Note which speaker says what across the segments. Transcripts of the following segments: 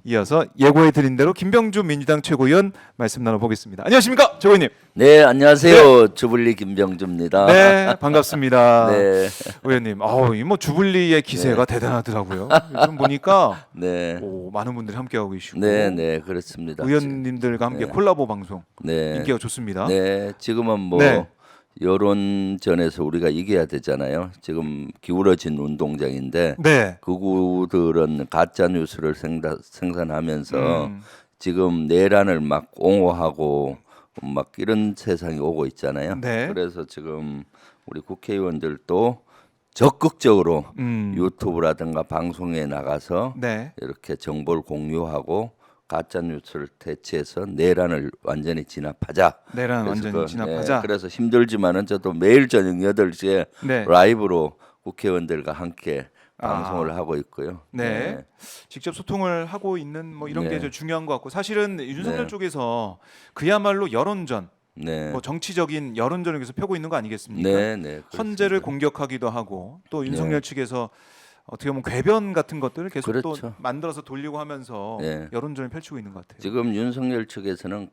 Speaker 1: 이어서 예고해드린 대로 김병준 민주당 최고위원 말씀 나눠보겠습니다. 안녕하십니까, 최고위원님.
Speaker 2: 네, 안녕하세요. 주불리 김병주입니다.
Speaker 1: 네, 반갑습니다.
Speaker 2: 네,
Speaker 1: 의원님, 이뭐 주불리의 기세가 대단하더라고요. 요즘 보니까
Speaker 2: 네,
Speaker 1: 많은 분들이 함께하고 계시고,
Speaker 2: 네, 네, 그렇습니다.
Speaker 1: 의원님들과 함께
Speaker 2: 네.
Speaker 1: 콜라보 방송
Speaker 2: 네,
Speaker 1: 인기가 좋습니다.
Speaker 2: 네, 지금은 뭐
Speaker 1: 네.
Speaker 2: 여론전에서 우리가 이겨야 되잖아요. 지금 기울어진 운동장인데
Speaker 1: 네.
Speaker 2: 극우들은 가짜 뉴스를 생산하면서
Speaker 1: 음.
Speaker 2: 지금 내란을 막 옹호하고 막 이런 세상이 오고 있잖아요.
Speaker 1: 네.
Speaker 2: 그래서 지금 우리 국회의원들도 적극적으로 유튜브라든가 방송에 나가서
Speaker 1: 네.
Speaker 2: 이렇게 정보를 공유하고 가짜 뉴스를 대체해서 내란을 완전히 진압하자.
Speaker 1: 내란
Speaker 2: 그래서
Speaker 1: 완전히 진압하자.
Speaker 2: 그래서 힘들지만은 저도 매일 저녁 8시에
Speaker 1: 네.
Speaker 2: 라이브로 국회의원들과 함께
Speaker 1: 아.
Speaker 2: 방송을 하고 있고요.
Speaker 1: 네. 직접 소통을 하고 있는 뭐 이런
Speaker 2: 네.
Speaker 1: 게 좀 중요한 것 같고, 사실은 윤석열
Speaker 2: 네.
Speaker 1: 쪽에서 그야말로 여론전,
Speaker 2: 네.
Speaker 1: 뭐 정치적인 여론전을 계속 펴고 있는 거 아니겠습니까?
Speaker 2: 네, 네.
Speaker 1: 헌재를
Speaker 2: 그렇습니다.
Speaker 1: 공격하기도 하고, 또 윤석열
Speaker 2: 네.
Speaker 1: 측에서 어떻게 보면 궤변 같은 것들을 계속 또
Speaker 2: 그렇죠.
Speaker 1: 만들어서 돌리고 하면서
Speaker 2: 네.
Speaker 1: 여론전을 펼치고 있는 것 같아요.
Speaker 2: 지금 윤석열 측에서는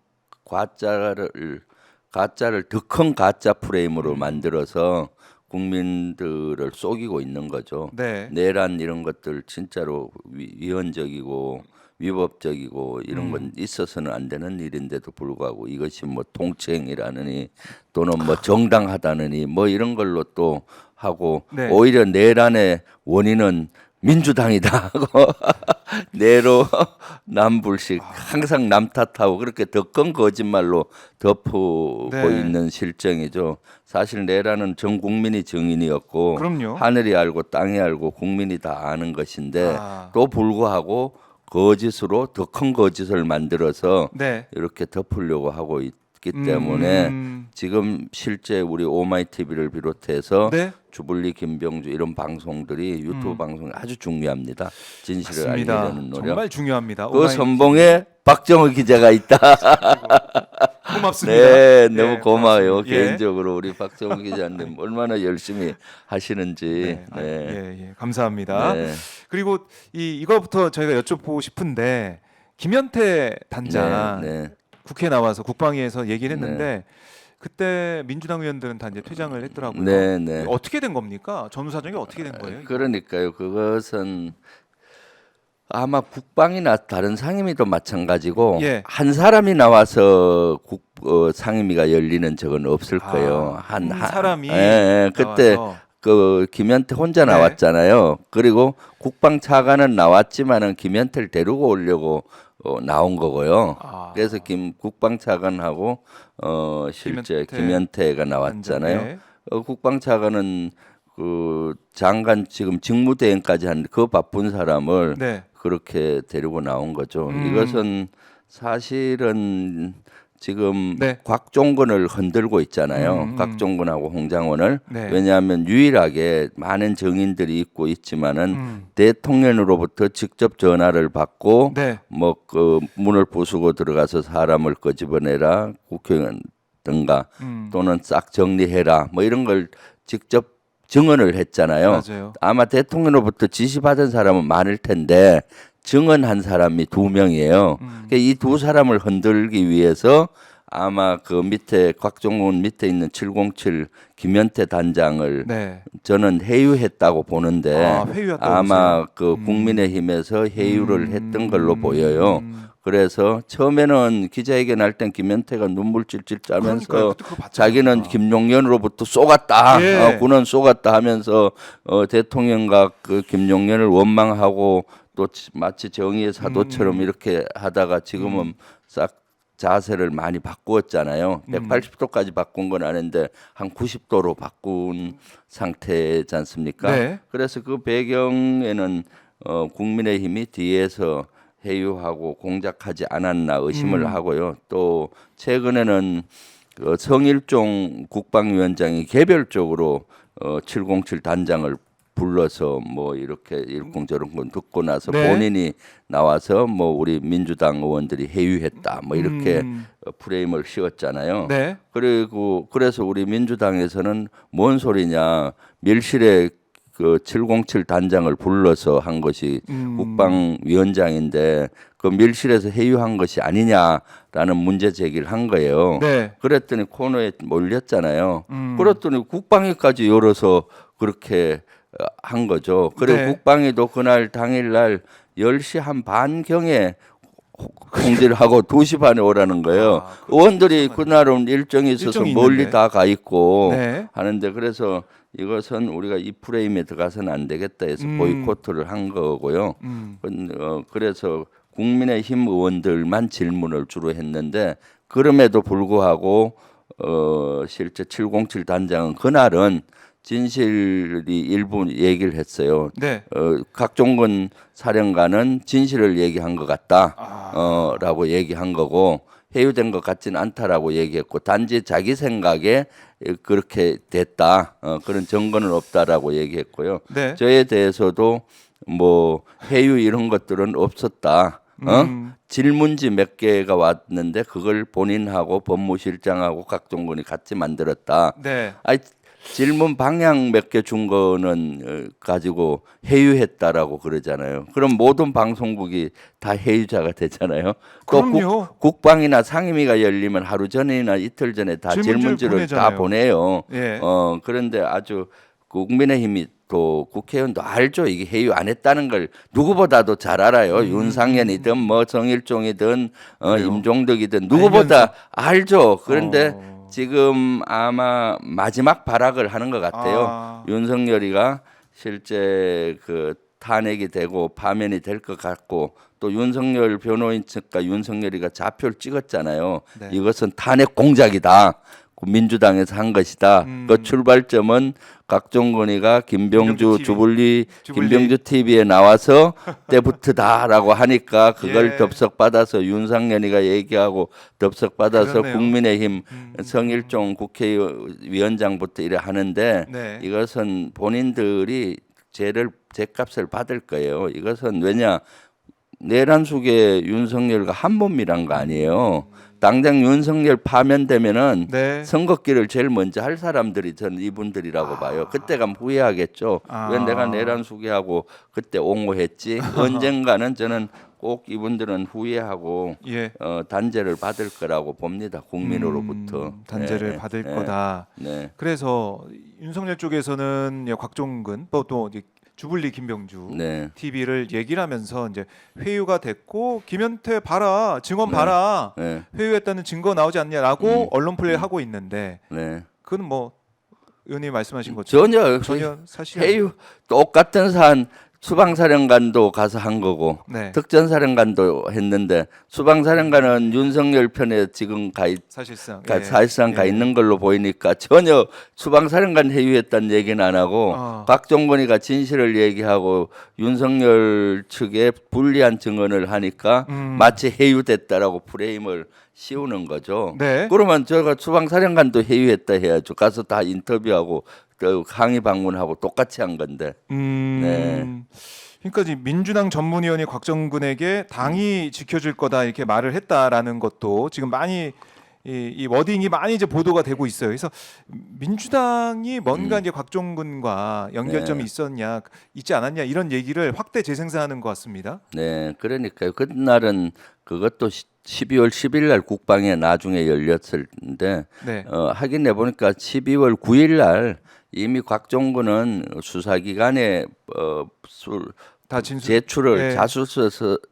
Speaker 2: 가짜를 더 큰 가짜 프레임으로 만들어서 국민들을 속이고 있는 거죠.
Speaker 1: 네.
Speaker 2: 내란 이런 것들 진짜로 위헌적이고 위법적이고 이런 건 있어서는 안 되는 일인데도 불구하고 이것이 뭐 통치행위라느니 또는 뭐 정당하다느니 뭐 이런 걸로 또 하고
Speaker 1: 네.
Speaker 2: 오히려 내란의 원인은 민주당이다 하고 내로 남불식 항상 남 탓하고 그렇게 더 큰 거짓말로 덮고
Speaker 1: 네.
Speaker 2: 있는 실정이죠. 사실 내란은 전 국민이 증인이었고
Speaker 1: 그럼요.
Speaker 2: 하늘이 알고 땅이 알고 국민이 다 아는 것인데
Speaker 1: 아.
Speaker 2: 또 불구하고 거짓으로 더 큰 거짓을 만들어서
Speaker 1: 네.
Speaker 2: 이렇게 덮으려고 하고 있기 때문에
Speaker 1: 음.
Speaker 2: 지금 실제 우리 오마이 TV를 비롯해서
Speaker 1: 네.
Speaker 2: 주불리 김병주 이런 방송들이 유튜브 방송이 아주 중요합니다. 진실을
Speaker 1: 맞습니다.
Speaker 2: 알리려는 노력.
Speaker 1: 정말 중요합니다.
Speaker 2: 그
Speaker 1: 오마이
Speaker 2: 선봉에 박정호 기자가 있다.
Speaker 1: 고맙습니다.
Speaker 2: 네,
Speaker 1: 예,
Speaker 2: 너무 고마워요.
Speaker 1: 고맙습니다. 예.
Speaker 2: 개인적으로 우리 박정호 기자님 얼마나 열심히 하시는지.
Speaker 1: 네. 예, 감사합니다.
Speaker 2: 네.
Speaker 1: 그리고 이거부터 저희가 여쭤보고 싶은데, 김현태 단장
Speaker 2: 네, 네.
Speaker 1: 국회에 나와서 국방위에서 얘기를 했는데 그때 민주당 의원들은 다 이제 퇴장을 했더라고요.
Speaker 2: 네, 네.
Speaker 1: 어떻게 된 겁니까? 전후 사정이 어떻게 된 거예요?
Speaker 2: 그러니까요. 그것은 아마 국방이나 다른 상임위도 마찬가지고
Speaker 1: 예.
Speaker 2: 한 사람이 나와서 상임위가 열리는 적은 없을 거예요.
Speaker 1: 한 사람이
Speaker 2: 그때
Speaker 1: 나와서.
Speaker 2: 그 김현태 혼자
Speaker 1: 네.
Speaker 2: 나왔잖아요. 그리고 국방차관은 나왔지만은 김현태를 데리고 오려고 나온 거고요.
Speaker 1: 아.
Speaker 2: 그래서 국방차관하고 실제 김현태가 나왔잖아요.
Speaker 1: 네.
Speaker 2: 국방차관은 그 장관 지금 직무대행까지 한 그 바쁜 사람을
Speaker 1: 네.
Speaker 2: 그렇게 데리고 나온 거죠. 이것은 사실은 지금
Speaker 1: 네.
Speaker 2: 곽종근을 흔들고 있잖아요. 곽종근하고 홍장원을.
Speaker 1: 네.
Speaker 2: 왜냐하면 유일하게 많은 정인들이 있고 있지만은 대통령으로부터 직접 전화를 받고
Speaker 1: 네.
Speaker 2: 뭐 그 문을 부수고 들어가서 사람을 끄집어내라 국회의원 등가 또는 싹 정리해라 뭐 이런 걸 직접 증언을 했잖아요.
Speaker 1: 맞아요.
Speaker 2: 아마 대통령으로부터 지시받은 사람은 많을 텐데 증언한 사람이 2명이에요. 그러니까 이 두 사람을 흔들기 위해서 아마 그 밑에 곽종훈 밑에 있는 707 김현태 단장을
Speaker 1: 네.
Speaker 2: 저는 해유했다고 보는데
Speaker 1: 회유했다고
Speaker 2: 아마
Speaker 1: 보세요?
Speaker 2: 그 국민의힘에서 해유를 했던 걸로 보여요. 그래서 처음에는 기자회견 할 땐 김현태가 눈물 찔찔 짜면서
Speaker 1: 그러니까요. 그때 그거 봤잖아요.
Speaker 2: 자기는 김용현으로부터 쏘갔다,
Speaker 1: 예.
Speaker 2: 군은 쏘갔다 하면서 대통령과 그 김용현을 원망하고 또 마치 정의의 사도처럼 이렇게 하다가 지금은 싹 자세를 많이 바꾸었잖아요. 180도까지 바꾼 건 아닌데 한 90도로 바꾼 상태지 않습니까?
Speaker 1: 네.
Speaker 2: 그래서 그 배경에는 국민의힘이 뒤에서 해유하고 공작하지 않았나 의심을 하고요. 또 최근에는 그 성일종 국방위원장이 개별적으로 707 단장을 불러서 뭐 이렇게 이러쿵저러쿵 듣고 나서
Speaker 1: 네.
Speaker 2: 본인이 나와서 뭐 우리 민주당 의원들이 해유했다 뭐 이렇게 프레임을 씌웠잖아요.
Speaker 1: 네.
Speaker 2: 그리고 그래서 우리 민주당에서는 뭔 소리냐 밀실에 그 707 단장을 불러서 한 것이 국방위원장인데 그 밀실에서 회유한 것이 아니냐라는 문제 제기를 한 거예요.
Speaker 1: 네.
Speaker 2: 그랬더니 코너에 몰렸잖아요.
Speaker 1: 음.
Speaker 2: 그랬더니 국방위까지 열어서 그렇게 한 거죠. 그리고
Speaker 1: 네.
Speaker 2: 국방위도 그날 당일날 10시 한 반경에 통지를 하고 2시 반에 오라는 거예요.
Speaker 1: 아, 그거
Speaker 2: 의원들이
Speaker 1: 참
Speaker 2: 그날은 일정이 있어서
Speaker 1: 일정이
Speaker 2: 멀리
Speaker 1: 있는데.
Speaker 2: 다 가 있고
Speaker 1: 네.
Speaker 2: 하는데 그래서 이것은 우리가 이 프레임에 들어가서는 안 되겠다 해서 보이콧을 한 거고요. 그래서 국민의힘 의원들만 질문을 주로 했는데 그럼에도 불구하고 실제 707 단장은 그날은 진실이 일부 얘기를 했어요.
Speaker 1: 네.
Speaker 2: 각종근 사령관은 진실을 얘기한 것 같다. 라고 얘기한 거고 회유된 것 같지는 않다라고 얘기했고 단지 자기 생각에 그렇게 됐다. 그런 증거는 없다라고 얘기했고요.
Speaker 1: 네.
Speaker 2: 저에 대해서도 뭐 회유 이런 것들은 없었다. 질문지 몇 개가 왔는데 그걸 본인하고 법무실장하고 각종군이 같이 만들었다.
Speaker 1: 네.
Speaker 2: 아니, 질문 방향 몇 개 준 거는 가지고 회유했다라고 그러잖아요. 그럼 모든 방송국이 다 회유자가 되잖아요. 또
Speaker 1: 그럼요.
Speaker 2: 국방이나 상임위가 열리면 하루 전이나 이틀 전에 다 질문지를 다
Speaker 1: 보내잖아요.
Speaker 2: 보내요.
Speaker 1: 예.
Speaker 2: 그런데 아주 국민의힘이 또 국회의원도 알죠. 이게 회유 안 했다는 걸 누구보다도 잘 알아요. 윤상현이든 뭐 정일종이든 임종덕이든 누구보다 알죠. 그런데 지금 아마 마지막 발악을 하는 것 같아요. 윤석열이가 실제 그 탄핵이 되고 파면이 될 것 같고 또 윤석열 변호인 측과 윤석열이가 좌표를 찍었잖아요.
Speaker 1: 네.
Speaker 2: 이것은 탄핵 공작이다. 민주당에서 한 것이다. 그 출발점은 각종건이가 김병주
Speaker 1: 주불리.
Speaker 2: 김병주 TV에 나와서 때부터다라고 하니까 그걸
Speaker 1: 예.
Speaker 2: 덥석받아서 윤상현이가 얘기하고 덥석받아서
Speaker 1: 그렇네요.
Speaker 2: 국민의힘 성일종 국회의원장부터 이래 하는데
Speaker 1: 네.
Speaker 2: 이것은 본인들이 죄값을 받을 거예요. 이것은 왜냐 내란숙의 윤석열과 한 몸이란 거 아니에요. 당장 윤석열 파면되면은
Speaker 1: 네.
Speaker 2: 선거길을 제일 먼저 할 사람들이 저는 이분들이라고 봐요. 그때 가면 후회하겠죠. 왜 내가 내란 수계하고 그때 옹호했지? 언젠가는 저는 꼭 이분들은 후회하고
Speaker 1: 예.
Speaker 2: 단죄를 받을 거라고 봅니다. 국민으로부터
Speaker 1: 단죄를
Speaker 2: 네,
Speaker 1: 받을
Speaker 2: 네,
Speaker 1: 거다.
Speaker 2: 네.
Speaker 1: 그래서 윤석열 쪽에서는 곽종근 또 이제 주불리 김병주
Speaker 2: 네.
Speaker 1: TV를 얘기를 하면서 이제 회유가 됐고 김현태 봐라 증언
Speaker 2: 네.
Speaker 1: 봐라
Speaker 2: 네.
Speaker 1: 회유했다는 증거 나오지 않냐라고 언론 플레이를 하고 있는데
Speaker 2: 네.
Speaker 1: 그건 뭐 의원님 말씀하신 것처럼
Speaker 2: 전혀
Speaker 1: 사실
Speaker 2: 회유 똑같은 사안 수방사령관도 가서 한 거고
Speaker 1: 네.
Speaker 2: 특전사령관도 했는데 수방사령관은 윤석열 편에 지금
Speaker 1: 사실상
Speaker 2: 사실상 가 있는 걸로 보이니까 전혀 수방사령관 회유했다는 얘기는 안 하고 박종건이가 진실을 얘기하고 윤석열 측에 불리한 증언을 하니까 마치 회유됐다라고 프레임을 씌우는 거죠.
Speaker 1: 네.
Speaker 2: 그러면 제가 수방사령관도 회유했다 해야죠. 가서 다 인터뷰하고 또 항의 방문하고 똑같이 한 건데. 네.
Speaker 1: 그러니까 이제 민주당 전문위원이 곽정근에게 당이 지켜줄 거다 이렇게 말을 했다라는 것도 지금 많이 이 워딩이 많이 이제 보도가 되고 있어요. 그래서 민주당이 뭔가 이제 곽종근과 연결점이
Speaker 2: 네.
Speaker 1: 있지 않았냐 이런 얘기를 확대 재생산하는 것 같습니다.
Speaker 2: 네, 그러니까요. 그날은 그것도 12월 10일 날 국방에 나중에 열렸을때
Speaker 1: 네.
Speaker 2: 확인해 보니까 12월 9일 날 이미 곽종근은 수사기관에
Speaker 1: 다 진술
Speaker 2: 제출을
Speaker 1: 네.
Speaker 2: 자술서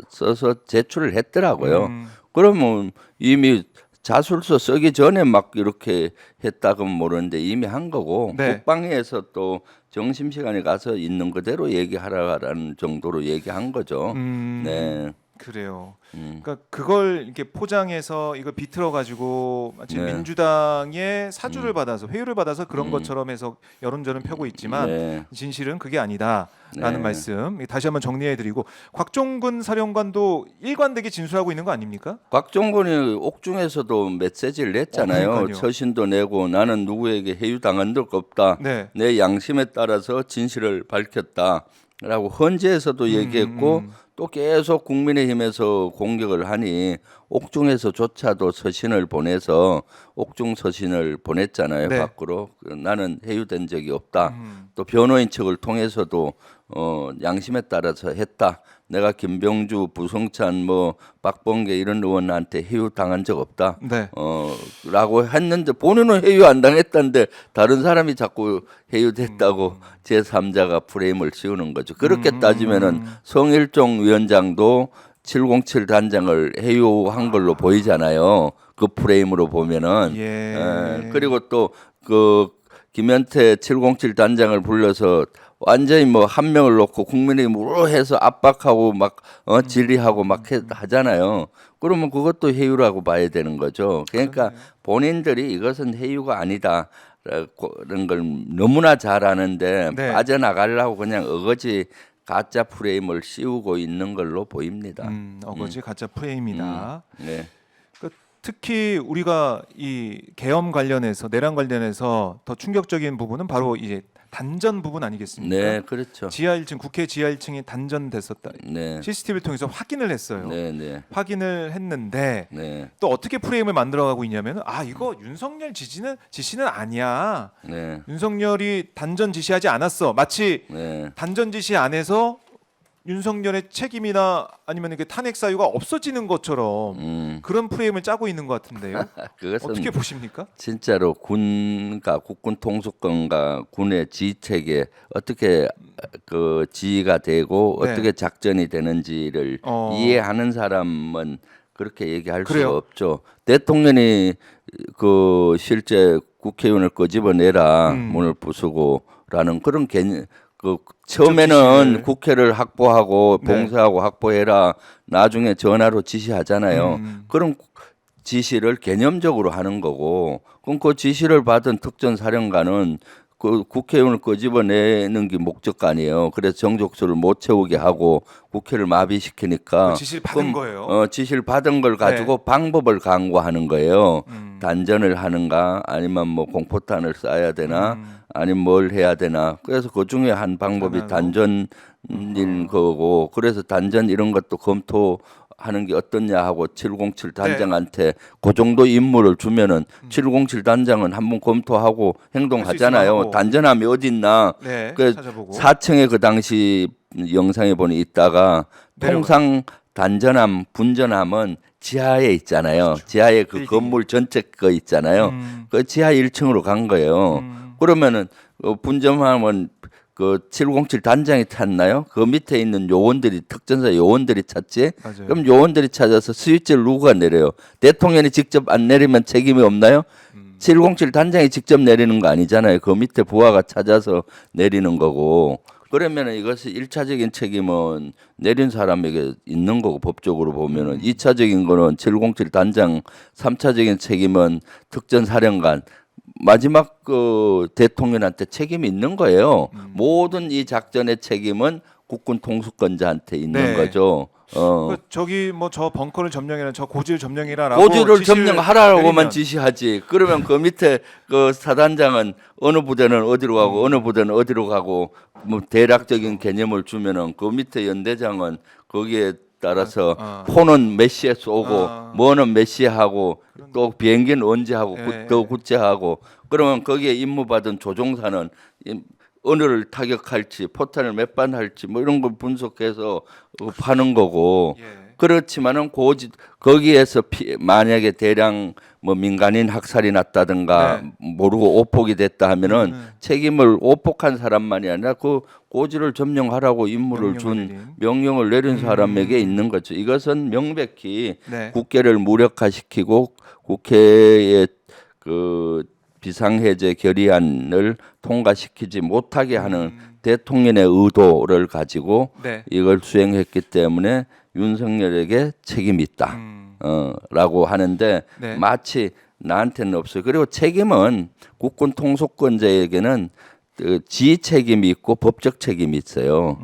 Speaker 2: 써서 제출을 했더라고요. 그러면 이미 자술서 쓰기 전에 막 이렇게 했다고는 모르는데 이미 한 거고
Speaker 1: 네.
Speaker 2: 국방위에서 또 점심시간에 가서 있는 그대로 얘기하라는 정도로 얘기한 거죠. 네.
Speaker 1: 그래요. 그러니까 그걸 이렇게 포장해서 이걸 비틀어 가지고 마치
Speaker 2: 네.
Speaker 1: 민주당의 사주를 받아서 회유를 받아서 그런 것처럼 해서 여론전은 펴고 있지만
Speaker 2: 네.
Speaker 1: 진실은 그게 아니다라는
Speaker 2: 네.
Speaker 1: 말씀 다시 한번 정리해드리고 곽종근 사령관도 일관되게 진술하고 있는 거 아닙니까?
Speaker 2: 곽종근이 옥중에서도 메시지를 냈잖아요.
Speaker 1: 그러니까요.
Speaker 2: 처신도 내고 나는 누구에게 해유당한 적 없다.
Speaker 1: 네.
Speaker 2: 내 양심에 따라서 진실을 밝혔다. 라고 헌재에서도 얘기했고 또 계속 국민의힘에서 공격을 하니 옥중에서조차도 서신을 보내서 옥중 서신을 보냈잖아요.
Speaker 1: 네.
Speaker 2: 밖으로. 나는 해유된 적이 없다. 또 변호인 측을 통해서도 양심에 따라서 했다. 내가 김병주, 부성찬, 뭐 박범계 이런 의원한테 해유 당한 적 없다.
Speaker 1: 네.
Speaker 2: 라고 했는데 본인은 해유 안 당했다는데 다른 사람이 자꾸 해유됐다고 제3자가 프레임을 씌우는 거죠. 그렇게 따지면은 성일종 위원장도 707 단장을 해유한 걸로 보이잖아요. 그 프레임으로 보면은.
Speaker 1: 예.
Speaker 2: 그리고 또 그 김현태 707 단장을 불러서 완전히 뭐 한 명을 놓고 국민의힘으로 해서 압박하고 막 질의하고 막 하잖아요. 그러면 그것도 해유라고 봐야 되는 거죠. 그러니까 본인들이 이것은 해유가 아니다. 그런 걸 너무나 잘 아는데
Speaker 1: 네.
Speaker 2: 빠져나가려고 그냥 어거지 가짜 프레임을 씌우고 있는 걸로 보입니다.
Speaker 1: 어거지 가짜 프레임이다.
Speaker 2: 네.
Speaker 1: 그 특히 우리가 이 계엄 관련해서 내란 관련해서 더 충격적인 부분은 바로 이제 단전 부분 아니겠습니까?
Speaker 2: 네, 그렇죠.
Speaker 1: 지하 1층 국회 지하 1층이 단전됐었다.
Speaker 2: 네,
Speaker 1: CCTV를 통해서 확인을 했어요.
Speaker 2: 네, 네,
Speaker 1: 확인을 했는데
Speaker 2: 네,
Speaker 1: 또 어떻게 프레임을 만들어가고 있냐면 이거 윤석열 지시는 아니야.
Speaker 2: 네,
Speaker 1: 윤석열이 단전 지시하지 않았어. 마치
Speaker 2: 네.
Speaker 1: 단전 지시 안에서 윤석열의 책임이나 아니면 이게 탄핵 사유가 없어지는 것처럼 그런 프레임을 짜고 있는 것 같은데요.
Speaker 2: 그것은
Speaker 1: 어떻게 보십니까?
Speaker 2: 진짜로 군과 국군 통수권과 군의 지휘체계 어떻게 그 지휘가 되고
Speaker 1: 네.
Speaker 2: 어떻게 작전이 되는지를 이해하는 사람은 그렇게 얘기할
Speaker 1: 그래요?
Speaker 2: 수가 없죠. 대통령이 그 실제 국회의원을 끄집어내라 문을 부수고라는 그런 개념. 그 처음에는
Speaker 1: 지시를.
Speaker 2: 국회를 확보하고
Speaker 1: 네.
Speaker 2: 봉쇄하고 확보해라. 나중에 전화로 지시하잖아요. 그럼 지시를 개념적으로 하는 거고, 그럼 그 지시를 받은 특전사령관은 그 국회의원을 끄집어내는 게 목적 아니에요. 그래서 정족수를 못 채우게 하고 국회를 마비시키니까
Speaker 1: 그 지시를 받은 거예요.
Speaker 2: 지시를 받은 걸 가지고 방법을 강구하는 거예요. 단전을 하는가, 아니면 뭐 공포탄을 쏴야 되나, 아니면 뭘 해야 되나. 그래서 그 중에 한 방법이 단전인 거고, 그래서 단전 이런 것도 검토하는 게 어떻냐 하고 707 단장한테 그 정도 임무를 주면은 707 단장은 한번 검토하고 행동하잖아요.
Speaker 1: 하고.
Speaker 2: 단전함이 어디 있나.
Speaker 1: 네,
Speaker 2: 그
Speaker 1: 찾아보고.
Speaker 2: 4층에 그 당시 영상에 보니 있다가 통상 단전함, 분전함은 지하에 있잖아요. 지하에 그
Speaker 1: 빌딩.
Speaker 2: 건물 전체 거 있잖아요. 그 지하 1층으로 간 거예요. 그러면은 분전함은 그 707 단장이 탔나요? 그 밑에 있는 요원들이 특전사 요원들이 찾지.
Speaker 1: 맞아요.
Speaker 2: 그럼 요원들이 찾아서 스위치를 누가 내려요? 대통령이 직접 안 내리면 책임이 없나요? 707 단장이 직접 내리는 거 아니잖아요. 그 밑에 부하가 찾아서 내리는 거고. 그러면 이것이 1차적인 책임은 내린 사람에게 있는 거고 법적으로 보면은 2차적인 거는 707 단장, 3차적인 책임은 특전사령관, 마지막 그 대통령한테 책임이 있는 거예요. 모든 이 작전의 책임은 국군 통수권자한테 있는
Speaker 1: 네.
Speaker 2: 거죠.
Speaker 1: 저기 뭐 저 벙커를 점령해라, 저 고지를 점령해라라고
Speaker 2: 고지를
Speaker 1: 지시를
Speaker 2: 점령하라고만
Speaker 1: 내리면
Speaker 2: 지시하지. 그러면 그 밑에 그 사단장은 어느 부대는 어디로 가고 어느 부대는 어디로 가고 뭐 대략적인 개념을 주면은 그 밑에 연대장은 거기에 따라서 포는 몇 시에 쏘고 뭐는 몇 시에 하고 또 비행기는 언제 하고 또 구체하고 그러면 거기에 임무받은 조종사는 어느를 타격할지 포탄을 몇 발 할지 뭐 이런 걸 분석해서 파는 거고 그렇지만은 거기에서 만약에 대량 뭐 민간인 학살이 났다든가 모르고 오폭이 됐다 하면은 책임을 오폭한 사람만이 아니라 그 고지를 점령하라고 임무를 준 명령을 내린 사람에게 있는 거죠. 이것은 명백히 국회를 무력화시키고 국회의 그 비상해제 결의안을 통과시키지 못하게 하는 대통령의 의도를 가지고 이걸 수행했기 때문에 윤석열에게 책임이 있다. 라고 하는데 마치 나한테는 없어요. 그리고 책임은 국군 통수권자에게는 그 지휘 책임이 있고 법적 책임이 있어요.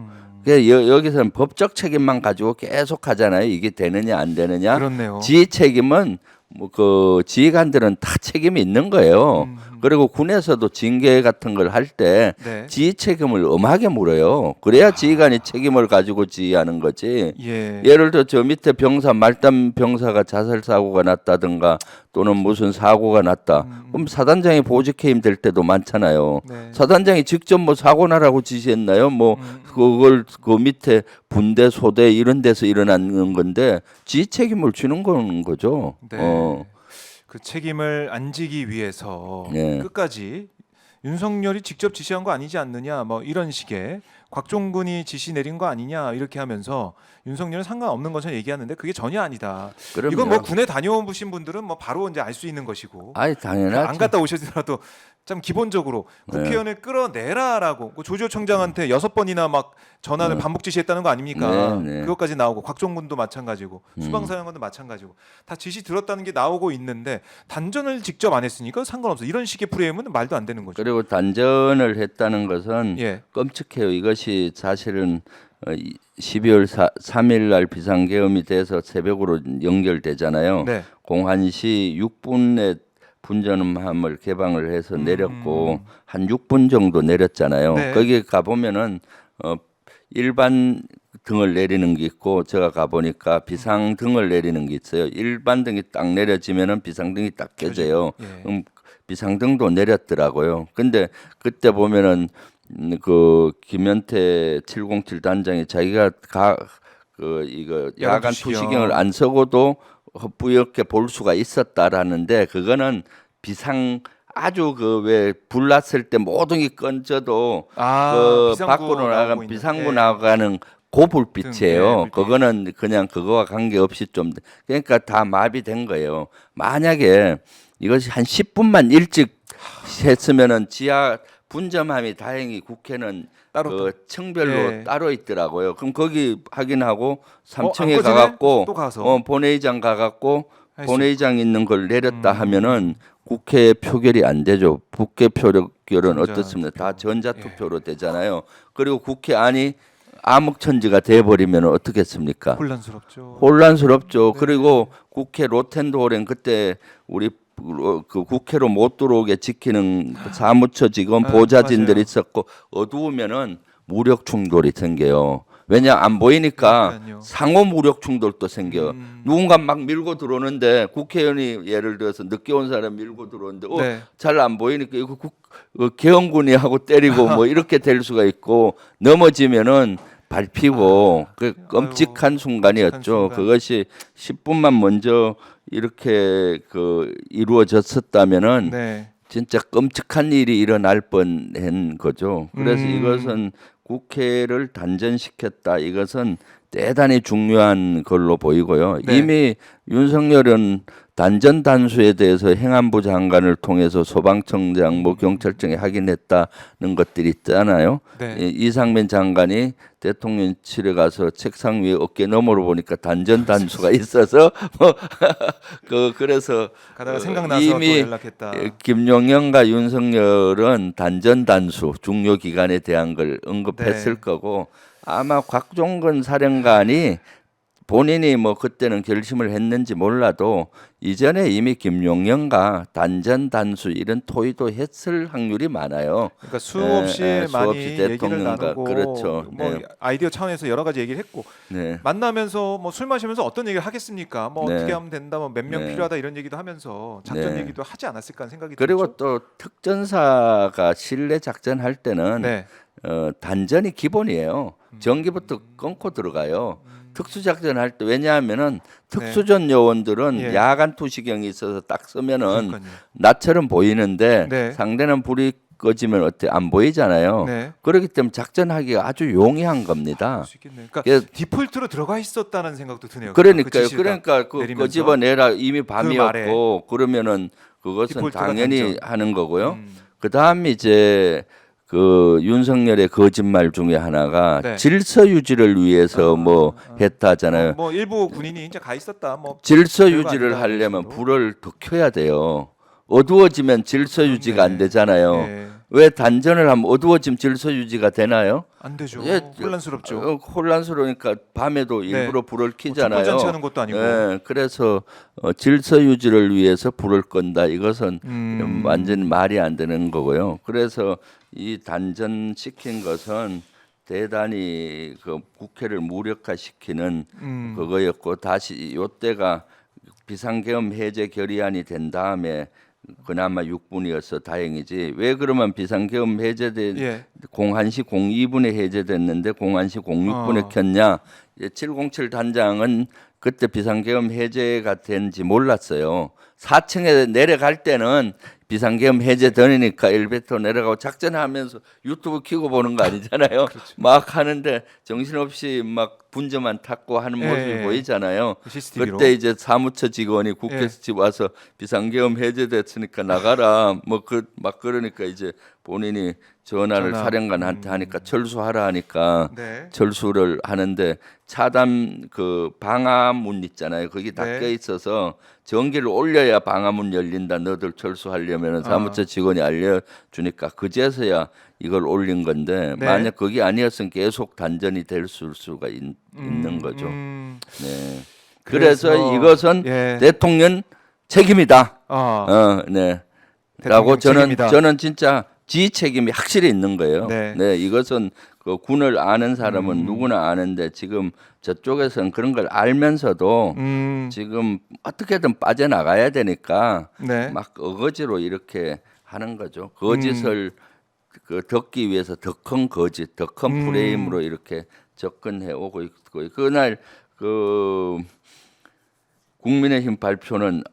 Speaker 2: 그러니까 여기서는 법적 책임만 가지고 계속 하잖아요. 이게 되느냐 안 되느냐.
Speaker 1: 그렇네요.
Speaker 2: 지휘 책임은 뭐 그 지휘관들은 다 책임이 있는 거예요. 그리고 군에서도 징계 같은 걸 할 때
Speaker 1: 네.
Speaker 2: 지휘 책임을 엄하게 물어요. 그래야 지휘관이 책임을 가지고 지휘하는 거지.
Speaker 1: 예.
Speaker 2: 예를 들어 저 밑에 병사 말단 병사가 자살 사고가 났다든가 또는 무슨 사고가 났다. 그럼 사단장이 보직 해임 될 때도 많잖아요.
Speaker 1: 네.
Speaker 2: 사단장이 직접 뭐 사고 나라고 지시했나요? 뭐 그걸 그 밑에 분대 소대 이런 데서 일어나는 건데 지휘 책임을 주는 건 거죠.
Speaker 1: 네. 그 책임을 안 지기 위해서
Speaker 2: 네.
Speaker 1: 끝까지 윤석열이 직접 지시한 거 아니지 않느냐 뭐 이런 식의 곽종근이 지시 내린 거 아니냐 이렇게 하면서 윤석열은 상관없는 것처럼 얘기하는데 그게 전혀 아니다.
Speaker 2: 그럼요.
Speaker 1: 이건 뭐 군에 다녀오신 분들은 뭐 바로 이제 알 수 있는 것이고
Speaker 2: 아이 당연하죠.
Speaker 1: 안 갔다 오시더라도 참 기본적으로 국회의원을 끌어내라라고 그 조지호 청장한테 6번이나 막 전화를 반복 지시했다는 거 아닙니까?
Speaker 2: 네, 네.
Speaker 1: 그것까지 나오고 곽종근도 마찬가지고 수방사령관도 마찬가지고 다 지시 들었다는 게 나오고 있는데 단전을 직접 안 했으니까 상관없어. 이런 식의 프레임은 말도 안 되는 거죠.
Speaker 2: 그리고 단전을 했다는 것은
Speaker 1: 예.
Speaker 2: 끔찍해요. 이것이 사실은 12월 3일 날 비상계엄이 돼서 새벽으로 연결되잖아요.
Speaker 1: 네.
Speaker 2: 공한시 6분에 분전함을 개방을 해서 내렸고 한 6분 정도 내렸잖아요.
Speaker 1: 네.
Speaker 2: 거기 가 보면은 일반 등을 내리는 게 있고 제가 가 보니까 비상 등을 내리는 게 있어요. 일반 등이 딱 내려지면은 비상 등이 딱 켜져요.
Speaker 1: 예.
Speaker 2: 비상 등도 내렸더라고요. 근데 그때 보면은 그 김현태 707 단장이 자기가 이거 야간 투시경을 안 쓰고도 뿌옇게 볼 수가 있었다라는데 그거는 비상 아주 그 왜 불 났을 때 모든 게 꺼져도 그
Speaker 1: 비상구
Speaker 2: 밖으로 나가는
Speaker 1: 나오고
Speaker 2: 비상구
Speaker 1: 있는, 예.
Speaker 2: 나가는 그 불빛이에요.
Speaker 1: 불빛.
Speaker 2: 그거는 그냥 그거와 관계없이 좀 그러니까 다 마비된 거예요. 만약에 이것이 한 10분만 일찍 했으면은 지하 분점함이 다행히 국회는
Speaker 1: 따로
Speaker 2: 그 층별로
Speaker 1: 예.
Speaker 2: 따로 있더라고요. 그럼 거기 확인하고
Speaker 1: 안
Speaker 2: 3층에
Speaker 1: 꺼지네?
Speaker 2: 가갖고
Speaker 1: 또 가서.
Speaker 2: 본회의장 가갖고
Speaker 1: 할수
Speaker 2: 본회의장 있는 걸 내렸다 하면은 국회 표결이 안 되죠. 국회 표결은 어떻습니까? 다 전자투표로 되잖아요. 그리고 국회 안이 암흑천지가 돼버리면 어떻겠습니까?
Speaker 1: 혼란스럽죠.
Speaker 2: 혼란스럽죠.
Speaker 1: 네.
Speaker 2: 그리고 국회 로텐도어랭 그때 우리 그 국회로 못 들어오게 지키는 사무처 직원 보좌진들이
Speaker 1: 맞아요.
Speaker 2: 있었고 어두우면은 무력 충돌이 생겨요. 왜냐 안 보이니까
Speaker 1: 그러니까요.
Speaker 2: 상호 무력 충돌도 생겨. 누군가 막 밀고 들어오는데 국회의원이 예를 들어서 늦게 온 사람 밀고 들어오는데
Speaker 1: 네.
Speaker 2: 잘 안 보이니까 이거 개헌군이 하고 때리고 뭐 이렇게 될 수가 있고 넘어지면은 밟히고 그 끔찍한 순간이었죠.
Speaker 1: 순간.
Speaker 2: 그것이 10분만 먼저 이렇게 그 이루어졌었다면은
Speaker 1: 네.
Speaker 2: 진짜 끔찍한 일이 일어날 뻔한 거죠. 그래서
Speaker 1: 음.
Speaker 2: 이것은 국회를 단전시켰다. 이것은 대단히 중요한 걸로 보이고요.
Speaker 1: 네.
Speaker 2: 이미 윤석열은 단전 단수에 대해서 행안부 장관을 통해서 소방청장, 뭐 경찰청에 확인했다는 것들이 있잖아요.
Speaker 1: 네.
Speaker 2: 이상민 장관이 대통령실에 가서 책상 위에 어깨 너머로 보니까 단전 단수가 있어서 그래서
Speaker 1: 가다가 생각나서
Speaker 2: 이미
Speaker 1: 또 연락했다.
Speaker 2: 김용현과 윤석열은 단전 단수 중요 기관에 대한 걸 언급했을
Speaker 1: 네.
Speaker 2: 거고 아마 곽종근 사령관이 본인이 뭐 그때는 결심을 했는지 몰라도 이전에 이미 김용현과 단전 단수 이런 토의도 했을 확률이 많아요.
Speaker 1: 그러니까 수없이 많이
Speaker 2: 수없이
Speaker 1: 얘기를
Speaker 2: 대통령과
Speaker 1: 나누고
Speaker 2: 그렇죠.
Speaker 1: 뭐
Speaker 2: 네.
Speaker 1: 아이디어 차원에서 여러 가지 얘기를 했고
Speaker 2: 네.
Speaker 1: 만나면서 뭐 술 마시면서 어떤 얘기를 하겠습니까? 뭐
Speaker 2: 네.
Speaker 1: 어떻게 하면 된다, 뭐 몇 명
Speaker 2: 네.
Speaker 1: 필요하다 이런 얘기도 하면서 작전
Speaker 2: 네.
Speaker 1: 얘기도 하지 않았을까 하는 생각이
Speaker 2: 그리고
Speaker 1: 들죠.
Speaker 2: 또 특전사가 실내 작전할 때는
Speaker 1: 네.
Speaker 2: 단전이 기본이에요. 전기부터 끊고 들어가요. 특수작전 할 때 왜냐하면은 특수전 요원들은
Speaker 1: 예.
Speaker 2: 야간 투시경이 있어서 딱 쓰면은
Speaker 1: 그러니까요.
Speaker 2: 나처럼 보이는데
Speaker 1: 네.
Speaker 2: 상대는 불이 꺼지면 어때 안 보이잖아요.
Speaker 1: 네.
Speaker 2: 그렇기 때문에 작전하기가 아주 용이한 겁니다.
Speaker 1: 그럴 수 있겠네요. 그러니까
Speaker 2: 그래서
Speaker 1: 디폴트로 들어가 있었다는 생각도 드네요.
Speaker 2: 그러니까요.
Speaker 1: 지시가
Speaker 2: 그러니까 그
Speaker 1: 내리면서.
Speaker 2: 끄집어내라 이미
Speaker 1: 말에.
Speaker 2: 밤이었고 그러면은 그것은
Speaker 1: 디폴트가
Speaker 2: 당연히
Speaker 1: 단전.
Speaker 2: 하는 거고요.
Speaker 1: 음.
Speaker 2: 그다음 이제 그 윤석열의 거짓말 중에 하나가
Speaker 1: 네.
Speaker 2: 질서 유지를 위해서 뭐 했다잖아요.
Speaker 1: 뭐 일부 군인이 이제 가 있었다. 뭐
Speaker 2: 질서
Speaker 1: 별거
Speaker 2: 유지를
Speaker 1: 아니다,
Speaker 2: 하려면
Speaker 1: 식으로.
Speaker 2: 불을 더 켜야 돼요. 어두워지면 질서 유지가 안 되잖아요.
Speaker 1: 네.
Speaker 2: 왜 단전을 하면 어두워지면 질서 유지가 되나요?
Speaker 1: 안 되죠.
Speaker 2: 예,
Speaker 1: 혼란스럽죠.
Speaker 2: 혼란스러우니까 밤에도
Speaker 1: 네.
Speaker 2: 일부러 불을
Speaker 1: 뭐
Speaker 2: 켜잖아요.
Speaker 1: 촛불잔치 하는 것도 아니고.
Speaker 2: 예, 그래서 질서 유지를 위해서 불을 끈다. 이것은 완전 말이 안 되는 거고요. 그래서 이 단전 시킨 것은 대단히 그 국회를 무력화시키는 그거였고 다시 요때가 비상계엄 해제 결의안이 된 다음에 그나마 6분이어서 다행이지. 왜 그러면 비상계엄 해제된
Speaker 1: 예.
Speaker 2: 01시 02분에 해제됐는데 01시 06분에 켰냐? 707 단장은 그때 비상계엄 해제가 된지 몰랐어요. 4층에 내려갈 때는 비상계엄 해제되니까 엘리베이터 내려가고 작전하면서 유튜브 켜고 보는 거 아니잖아요. 막 하는데 정신없이 막 분저만 탔고 하는
Speaker 1: 예,
Speaker 2: 모습이
Speaker 1: 예.
Speaker 2: 보이잖아요.
Speaker 1: 그 CCTV로.
Speaker 2: 그때 이제 사무처 직원이 국회에서
Speaker 1: 예.
Speaker 2: 와서 비상계엄 해제됐으니까 나가라 뭐 막 그러니까 이제 본인이 전화를
Speaker 1: 전화.
Speaker 2: 사령관한테 하니까 철수하라 하니까
Speaker 1: 네.
Speaker 2: 철수를 하는데 차단 그 방화문 있잖아요. 거기 닫혀
Speaker 1: 네.
Speaker 2: 있어서 전기를 올려야 방화문 열린다. 너들 철수하려면 사무처 직원이 알려주니까 그제서야 이걸 올린 건데
Speaker 1: 네.
Speaker 2: 만약 그게 아니었으면 계속 단전이 될 수가 있는 거죠. 네. 그래서 이것은
Speaker 1: 예.
Speaker 2: 대통령 책임이다.
Speaker 1: 대통령
Speaker 2: 네. 라고
Speaker 1: 책임이다.
Speaker 2: 저는 진짜 지 책임이 확실히 있는 거예요.
Speaker 1: 네.
Speaker 2: 네, 이것은 그 군을 아는 사람은 누구나 아는데 지금 저쪽에서는 그런 걸 알면서도 지금 어떻게든 빠져나가야 되니까
Speaker 1: 네.
Speaker 2: 막 어거지로 이렇게 하는 거죠. 거짓을 그 덮기 위해서 더 큰 거짓, 더 큰 프레임으로 이렇게 접근해 오고 있고 그날 그 국민의힘 발표는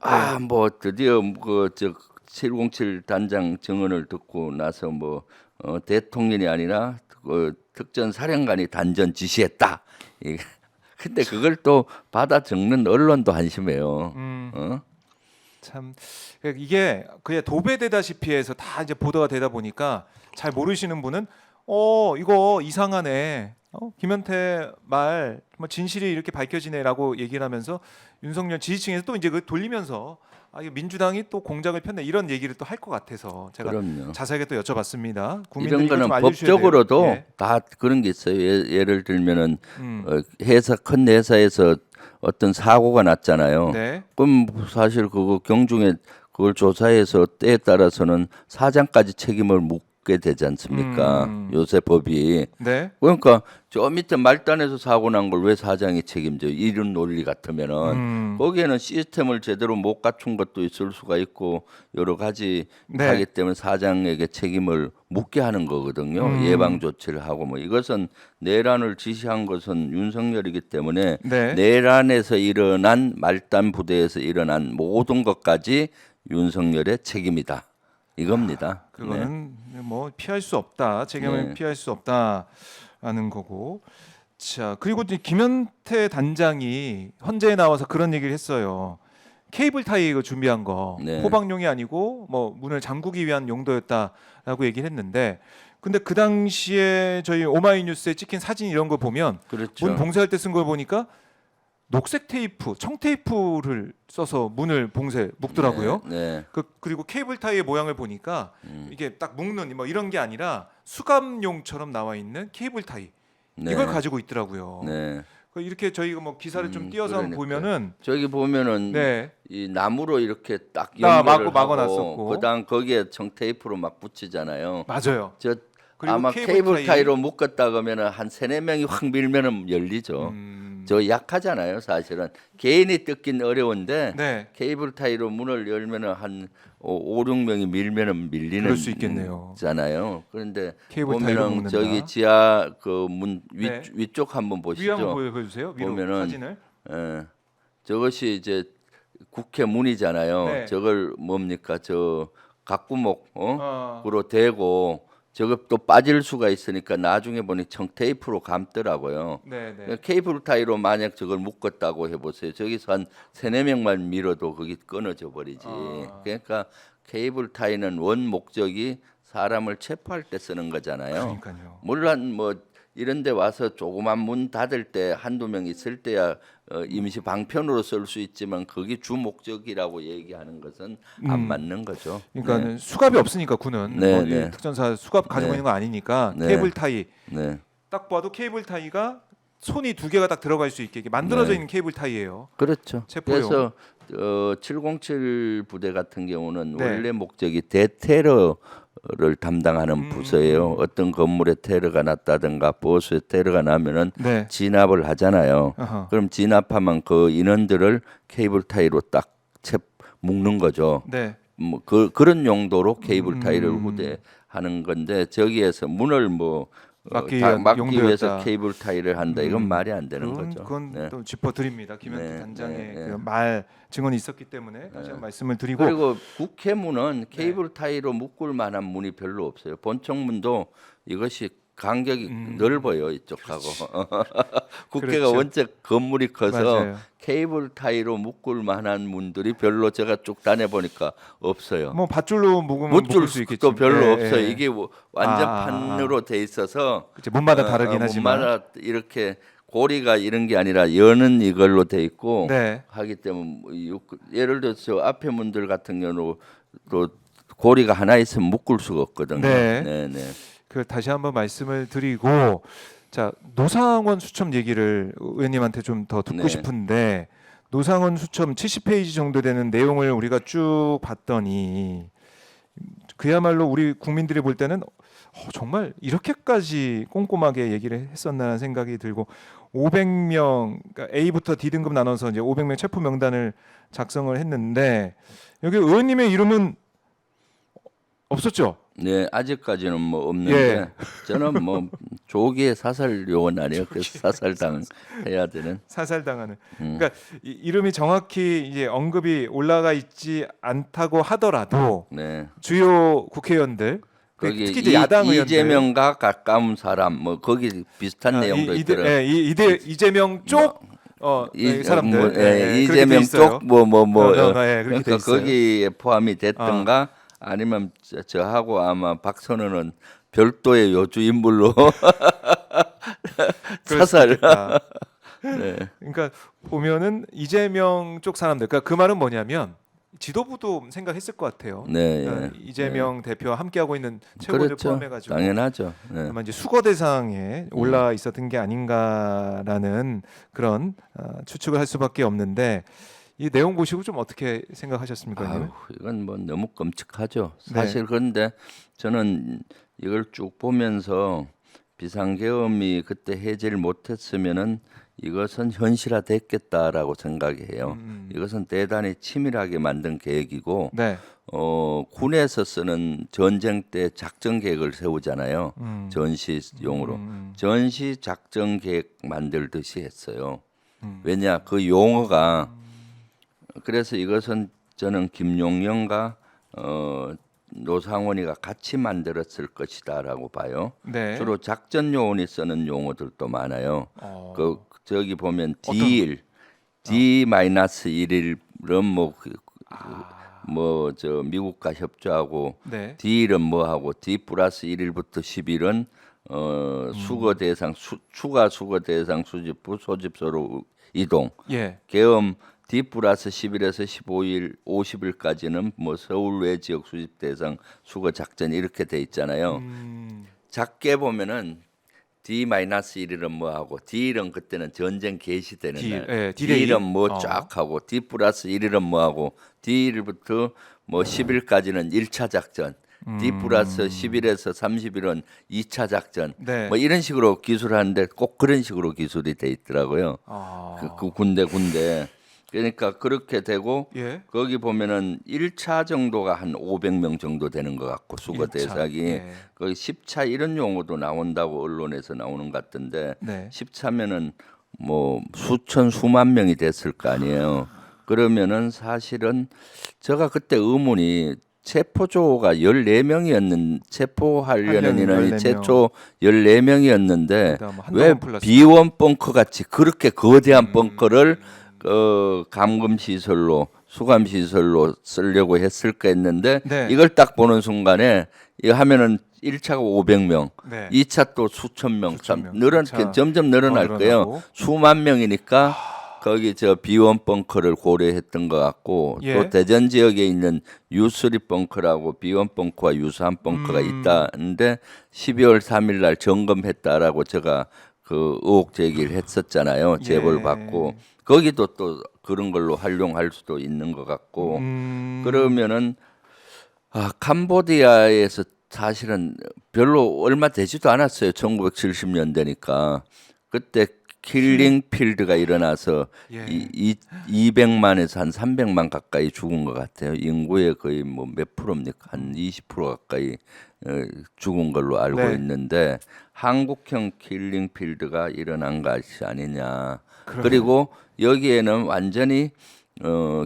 Speaker 2: 뭐 드디어 그저 707 단장 증언을 듣고 나서 뭐 대통령이 아니라 그 특전 사령관이 단전 지시했다. 근데 그걸 또 받아 적는 언론도 한심해요.
Speaker 1: 참 이게 그냥 도배되다시피 해서 다 이제 보도가 되다 보니까 잘 모르시는 분은 이거 이상하네. 김현태 말 뭐 진실이 이렇게 밝혀지네라고 얘기를 하면서 윤석열 지지층에서 또 이제 그 돌리면서 이게 민주당이 또 공작을 폈네 이런 얘기를 또 할 것 같아서 제가
Speaker 2: 그럼요.
Speaker 1: 자세하게 또 여쭤봤습니다.
Speaker 2: 이런
Speaker 1: 국민들이
Speaker 2: 거는
Speaker 1: 좀 알려주셔야
Speaker 2: 법적으로도
Speaker 1: 돼요. 예.
Speaker 2: 다 그런 게 있어요. 예를 들면은 큰 회사에서 어떤 사고가 났잖아요.
Speaker 1: 네.
Speaker 2: 그럼 사실 그거 경중에 그걸 조사해서 때에 따라서는 사장까지 책임을 묻게 되지 않습니까? 요새 법이.
Speaker 1: 네.
Speaker 2: 그러니까 저 밑에 말단에서 사고 난 걸 왜 사장이 책임져? 이런 논리 같으면은 거기에는 시스템을 제대로 못 갖춘 것도 있을 수가 있고 여러 가지
Speaker 1: 네.
Speaker 2: 하기 때문에 사장에게 책임을 묻게 하는 거거든요. 예방 조치를 하고 뭐 이것은 내란을 지시한 것은 윤석열이기 때문에
Speaker 1: 네.
Speaker 2: 내란에서 일어난 말단 부대에서 일어난 모든 것까지 윤석열의 책임이다. 이겁니다.
Speaker 1: 그거는 뭐 피할 수 없다. 책임을
Speaker 2: 네.
Speaker 1: 피할 수 없다라는 거고. 자, 그리고 이제 김현태 단장이 헌재에 나와서 그런 얘기를 했어요. 케이블 타이 이거 준비한 거
Speaker 2: 네.
Speaker 1: 호박용이 아니고 뭐 문을 잠그기 위한 용도였다라고 얘기를 했는데 근데 그 당시에 저희 오마이뉴스에 찍힌 사진 이런 거 보면
Speaker 2: 그렇죠.
Speaker 1: 문 봉쇄할 때 쓴 걸 보니까 녹색 테이프, 청 테이프를 써서 문을 묶더라고요.
Speaker 2: 네.
Speaker 1: 그리고 케이블 타이의 모양을 보니까 이게 딱 묶는 뭐 이런 게 아니라 수감용처럼 나와 있는 케이블 타이
Speaker 2: 네.
Speaker 1: 이걸 가지고 있더라고요.
Speaker 2: 네.
Speaker 1: 이렇게 저희가 뭐 기사를 좀 띄어서 한번
Speaker 2: 그러니까요.
Speaker 1: 보면은
Speaker 2: 저기 보면은
Speaker 1: 네.
Speaker 2: 이 나무로 이렇게 딱
Speaker 1: 아,
Speaker 2: 연결을 하고
Speaker 1: 막아놨었고.
Speaker 2: 그다음 거기에 청 테이프로 막 붙이잖아요.
Speaker 1: 맞아요.
Speaker 2: 저
Speaker 1: 그리고
Speaker 2: 아마
Speaker 1: 케이블
Speaker 2: 케이블 타이로 묶었다 그러면은 한 3-4명이 확 밀면은 열리죠. 저 약하잖아요, 사실은. 개인이 뜯긴 어려운데
Speaker 1: 네.
Speaker 2: 케이블 타이로 문을 열면은 한 5-6명이 밀면은 밀리는
Speaker 1: 그럴 수 있겠네요.
Speaker 2: 잖아요. 그런데
Speaker 1: 케이블 타이로
Speaker 2: 보면은
Speaker 1: 묶는다.
Speaker 2: 저기 지하 그 문
Speaker 1: 네.
Speaker 2: 위쪽 한번
Speaker 1: 위에
Speaker 2: 보시죠.
Speaker 1: 한번 보여주세요. 위로
Speaker 2: 보면은
Speaker 1: 사진을.
Speaker 2: 저것이 이제 국회 문이잖아요.
Speaker 1: 네.
Speaker 2: 저걸 뭡니까? 저 각구목으로
Speaker 1: 어.
Speaker 2: 대고 저것 또 빠질 수가 있으니까 나중에 보니 청테이프로 감더라고요.
Speaker 1: 네, 네.
Speaker 2: 케이블 타이로 만약 저걸 묶었다고 해보세요. 저기서 한 3-4명만 밀어도 거기 끊어져 버리지. 그러니까 케이블 타이는 원 목적이 사람을 체포할 때 쓰는 거잖아요.
Speaker 1: 그러니까요.
Speaker 2: 물론 뭐 이런데 와서 조그만 문 닫을 때 한두 명 있을 때야 임시 방편으로 쓸 수 있지만 그게 주 목적이라고 얘기하는 것은 안 맞는 거죠.
Speaker 1: 그러니까는 수갑이 없으니까 군은
Speaker 2: 네,
Speaker 1: 뭐
Speaker 2: 네.
Speaker 1: 특전사 수갑 가지고
Speaker 2: 네.
Speaker 1: 있는 거 아니니까
Speaker 2: 네.
Speaker 1: 케이블 타이
Speaker 2: 네.
Speaker 1: 딱 봐도 케이블 타이가 손이 두 개가 딱 들어갈 수 있게 만들어져
Speaker 2: 네.
Speaker 1: 있는 케이블 타이예요.
Speaker 2: 그렇죠.
Speaker 1: 체포용.
Speaker 2: 그래서 707 부대 같은 경우는
Speaker 1: 네.
Speaker 2: 원래 목적이 대테러를 담당하는 부서예요. 어떤 건물에 테러가 났다든가 보수에 테러가 나면은
Speaker 1: 네.
Speaker 2: 진압을 하잖아요.
Speaker 1: 어허.
Speaker 2: 그럼 진압하면 그 인원들을 케이블 타이로 딱 묶는 거죠.
Speaker 1: 네.
Speaker 2: 뭐 그런 용도로 케이블 타이를 후대하는 건데 저기에서 문을 뭐
Speaker 1: 막기 위한
Speaker 2: 막기 위해서
Speaker 1: 용도였다.
Speaker 2: 케이블 타이를 한다. 이건 말이 안 되는 거죠.
Speaker 1: 그건
Speaker 2: 네.
Speaker 1: 또 짚어드립니다. 김현태
Speaker 2: 네,
Speaker 1: 단장의
Speaker 2: 네, 네.
Speaker 1: 그 말 증언이 있었기 때문에 다시 한번 말씀을 드리고
Speaker 2: 그리고 국회문은 케이블 타이로 묶을 만한 문이 별로 없어요. 본청문도 이것이 간격이 넓어요 이쪽하고. 국회가
Speaker 1: 그렇죠.
Speaker 2: 원체 건물이 커서
Speaker 1: 맞아요.
Speaker 2: 케이블 타이로 묶을 만한 문들이 별로 제가 쭉 다녀보니까 없어요.
Speaker 1: 뭐 밧줄로 묶으면
Speaker 2: 묶을
Speaker 1: 묶을 수 있겠지.
Speaker 2: 수도 별로
Speaker 1: 예,
Speaker 2: 없어요.
Speaker 1: 예.
Speaker 2: 이게 완전
Speaker 1: 아,
Speaker 2: 판으로 돼 있어서
Speaker 1: 그치, 문마다 다르긴 하지만.
Speaker 2: 문마다 이렇게 고리가 이런 게 아니라 여는 이걸로 돼 있고
Speaker 1: 네.
Speaker 2: 하기 때문에 예를 들어서 저 앞에 문들 같은 경우도 고리가 하나 있으면 묶을 수가 없거든요.
Speaker 1: 네.
Speaker 2: 네, 네.
Speaker 1: 그 다시 한번 말씀을 드리고 자 노상원 수첩 얘기를 의원님한테 좀 더 듣고
Speaker 2: 네.
Speaker 1: 싶은데 노상원 수첩 70페이지 정도 되는 내용을 우리가 쭉 봤더니 그야말로 우리 국민들이 볼 때는 정말 이렇게까지 꼼꼼하게 얘기를 했었나라는 생각이 들고 500명 그러니까 A부터 D등급 나눠서 이제 500명 체포 명단을 작성을 했는데 여기 의원님의 이름은 없었죠?
Speaker 2: 네, 아직까지는 뭐 없는데
Speaker 1: 예.
Speaker 2: 저는 뭐 조기에 사살 요원 아니에요. 그래서 사살당 해야 되는.
Speaker 1: 사살당하는. 그러니까 이름이 정확히 이제 언급이 올라가 있지 않다고 하더라도
Speaker 2: 네.
Speaker 1: 주요 국회의원들
Speaker 2: 거기
Speaker 1: 특히 이제 야당 의원들
Speaker 2: 이재명과 가까운 사람 뭐 거기 비슷한 내용도 있더라고요.
Speaker 1: 이재명 쪽 사람들
Speaker 2: 뭐,
Speaker 1: 그렇게
Speaker 2: 이재명
Speaker 1: 돼 있어요.
Speaker 2: 쪽 뭐
Speaker 1: 그렇게 돼
Speaker 2: 그러니까
Speaker 1: 있어요.
Speaker 2: 거기에 포함이 됐던가 아니면 저하고 아마 박선호는 별도의 요주 인물로
Speaker 1: 그럴 수도
Speaker 2: 사살.
Speaker 1: 있겠다.
Speaker 2: 네.
Speaker 1: 그러니까 보면은 이재명 쪽 사람들 그러니까 그 말은 뭐냐면 지도부도 생각했을 것 같아요.
Speaker 2: 네,
Speaker 1: 그러니까
Speaker 2: 예.
Speaker 1: 이재명 대표와 함께하고 있는 최고들
Speaker 2: 그렇죠.
Speaker 1: 포함해가지고
Speaker 2: 당연하죠. 네.
Speaker 1: 아마 이제 수거 대상에 올라 있었던 게 아닌가라는 그런 추측을 할 수밖에 없는데 이 내용 보시고 좀 어떻게 생각하셨습니까?
Speaker 2: 아유,
Speaker 1: 의원님?
Speaker 2: 이건 뭐 너무 끔찍하죠.
Speaker 1: 네.
Speaker 2: 사실 그런데 저는 이걸 쭉 보면서 비상계엄이 그때 해제를 못했으면은 이것은 현실화됐겠다라고 생각해요. 이것은 대단히 치밀하게 만든 계획이고
Speaker 1: 네.
Speaker 2: 군에서 쓰는 전쟁 때 작전 계획을 세우잖아요. 전시용으로 전시 작전 계획 만들듯이 했어요. 왜냐 그 용어가 그래서 이것은 저는 김용영과 노상원이가 같이 만들었을 것이다라고 봐요.
Speaker 1: 네.
Speaker 2: 주로 작전 요원이 쓰는 용어들도 많아요. 그 저기 보면
Speaker 1: 어떤-
Speaker 2: D1, D-1일은 뭐 저 미국과 협조하고
Speaker 1: 네.
Speaker 2: D일은 뭐 하고 D 플러스 1일부터 10일은 수거 대상 추가 수거 대상 수집부 소집소로 이동.
Speaker 1: 예.
Speaker 2: 계엄 D 플러스 10일에서 15일, 50일까지는 뭐 서울 외 지역 수집 대상 수거 작전 이렇게 돼 있잖아요. 작게 보면은 D-1일은 뭐 하고 D일은 그때는 전쟁 개시되는
Speaker 1: D,
Speaker 2: 날.
Speaker 1: 예, D-Day?
Speaker 2: D일은 뭐 쫙 하고 D 플러스 1일은 뭐 하고 D일부터 뭐 10일까지는 1차 작전. D 플러스 10일에서 30일은 2차 작전.
Speaker 1: 네.
Speaker 2: 뭐 이런 식으로 기술하는데 꼭 그런 식으로 기술이 돼 있더라고요. 그 군데. 그러니까 그렇게 되고
Speaker 1: 예.
Speaker 2: 거기 보면은 1차 정도가 한 500명 정도 되는 것 같고 수거
Speaker 1: 1차.
Speaker 2: 대상이
Speaker 1: 네.
Speaker 2: 거기 10차 이런 용어도 나온다고 언론에서 나오는 것 같던데
Speaker 1: 네.
Speaker 2: 10차면은 뭐 수천 수만 명이 됐을 거 아니에요. 그러면은 사실은 제가 그때 의문이 체포조가 14명이었는 체포하려는 인원이
Speaker 1: 14명.
Speaker 2: 최초 14명이었는데
Speaker 1: 그다음 뭐
Speaker 2: 왜
Speaker 1: 한동안 플러스.
Speaker 2: 비원 벙커 같이 그렇게 거대한 벙커를 감금 시설로 수감 시설로 쓰려고 했을까 했는데
Speaker 1: 네.
Speaker 2: 이걸 딱 보는 순간에 이거 하면은 1차가 500명,
Speaker 1: 네.
Speaker 2: 2차 또 수천 명,
Speaker 1: 수천 명.
Speaker 2: 점점 늘어날
Speaker 1: 더
Speaker 2: 거예요.
Speaker 1: 늘어나고.
Speaker 2: 수만 명이니까 거기 저 비원 벙커를 고려했던 것 같고
Speaker 1: 예.
Speaker 2: 또 대전 지역에 있는 U3 벙커라고 비원 벙커와 유사한 벙커가 있다는데 12월 3일 날 점검했다라고 제가 그 의혹 제기를 했었잖아요. 제보를
Speaker 1: 예.
Speaker 2: 받고 거기도 또 그런 걸로 활용할 수도 있는 것 같고 그러면은 캄보디아에서 사실은 별로 얼마 되지도 않았어요. 1970년대니까 그때 킬링 필드가 일어나서
Speaker 1: 예.
Speaker 2: 200만에서 한 300만 가까이 죽은 것 같아요. 인구의 거의 뭐 몇 프로입니까? 한 20% 가까이 죽은 걸로 알고
Speaker 1: 네.
Speaker 2: 있는데 한국형 킬링 필드가 일어난 것이 아니냐.
Speaker 1: 그러게요.
Speaker 2: 그리고 여기에는 완전히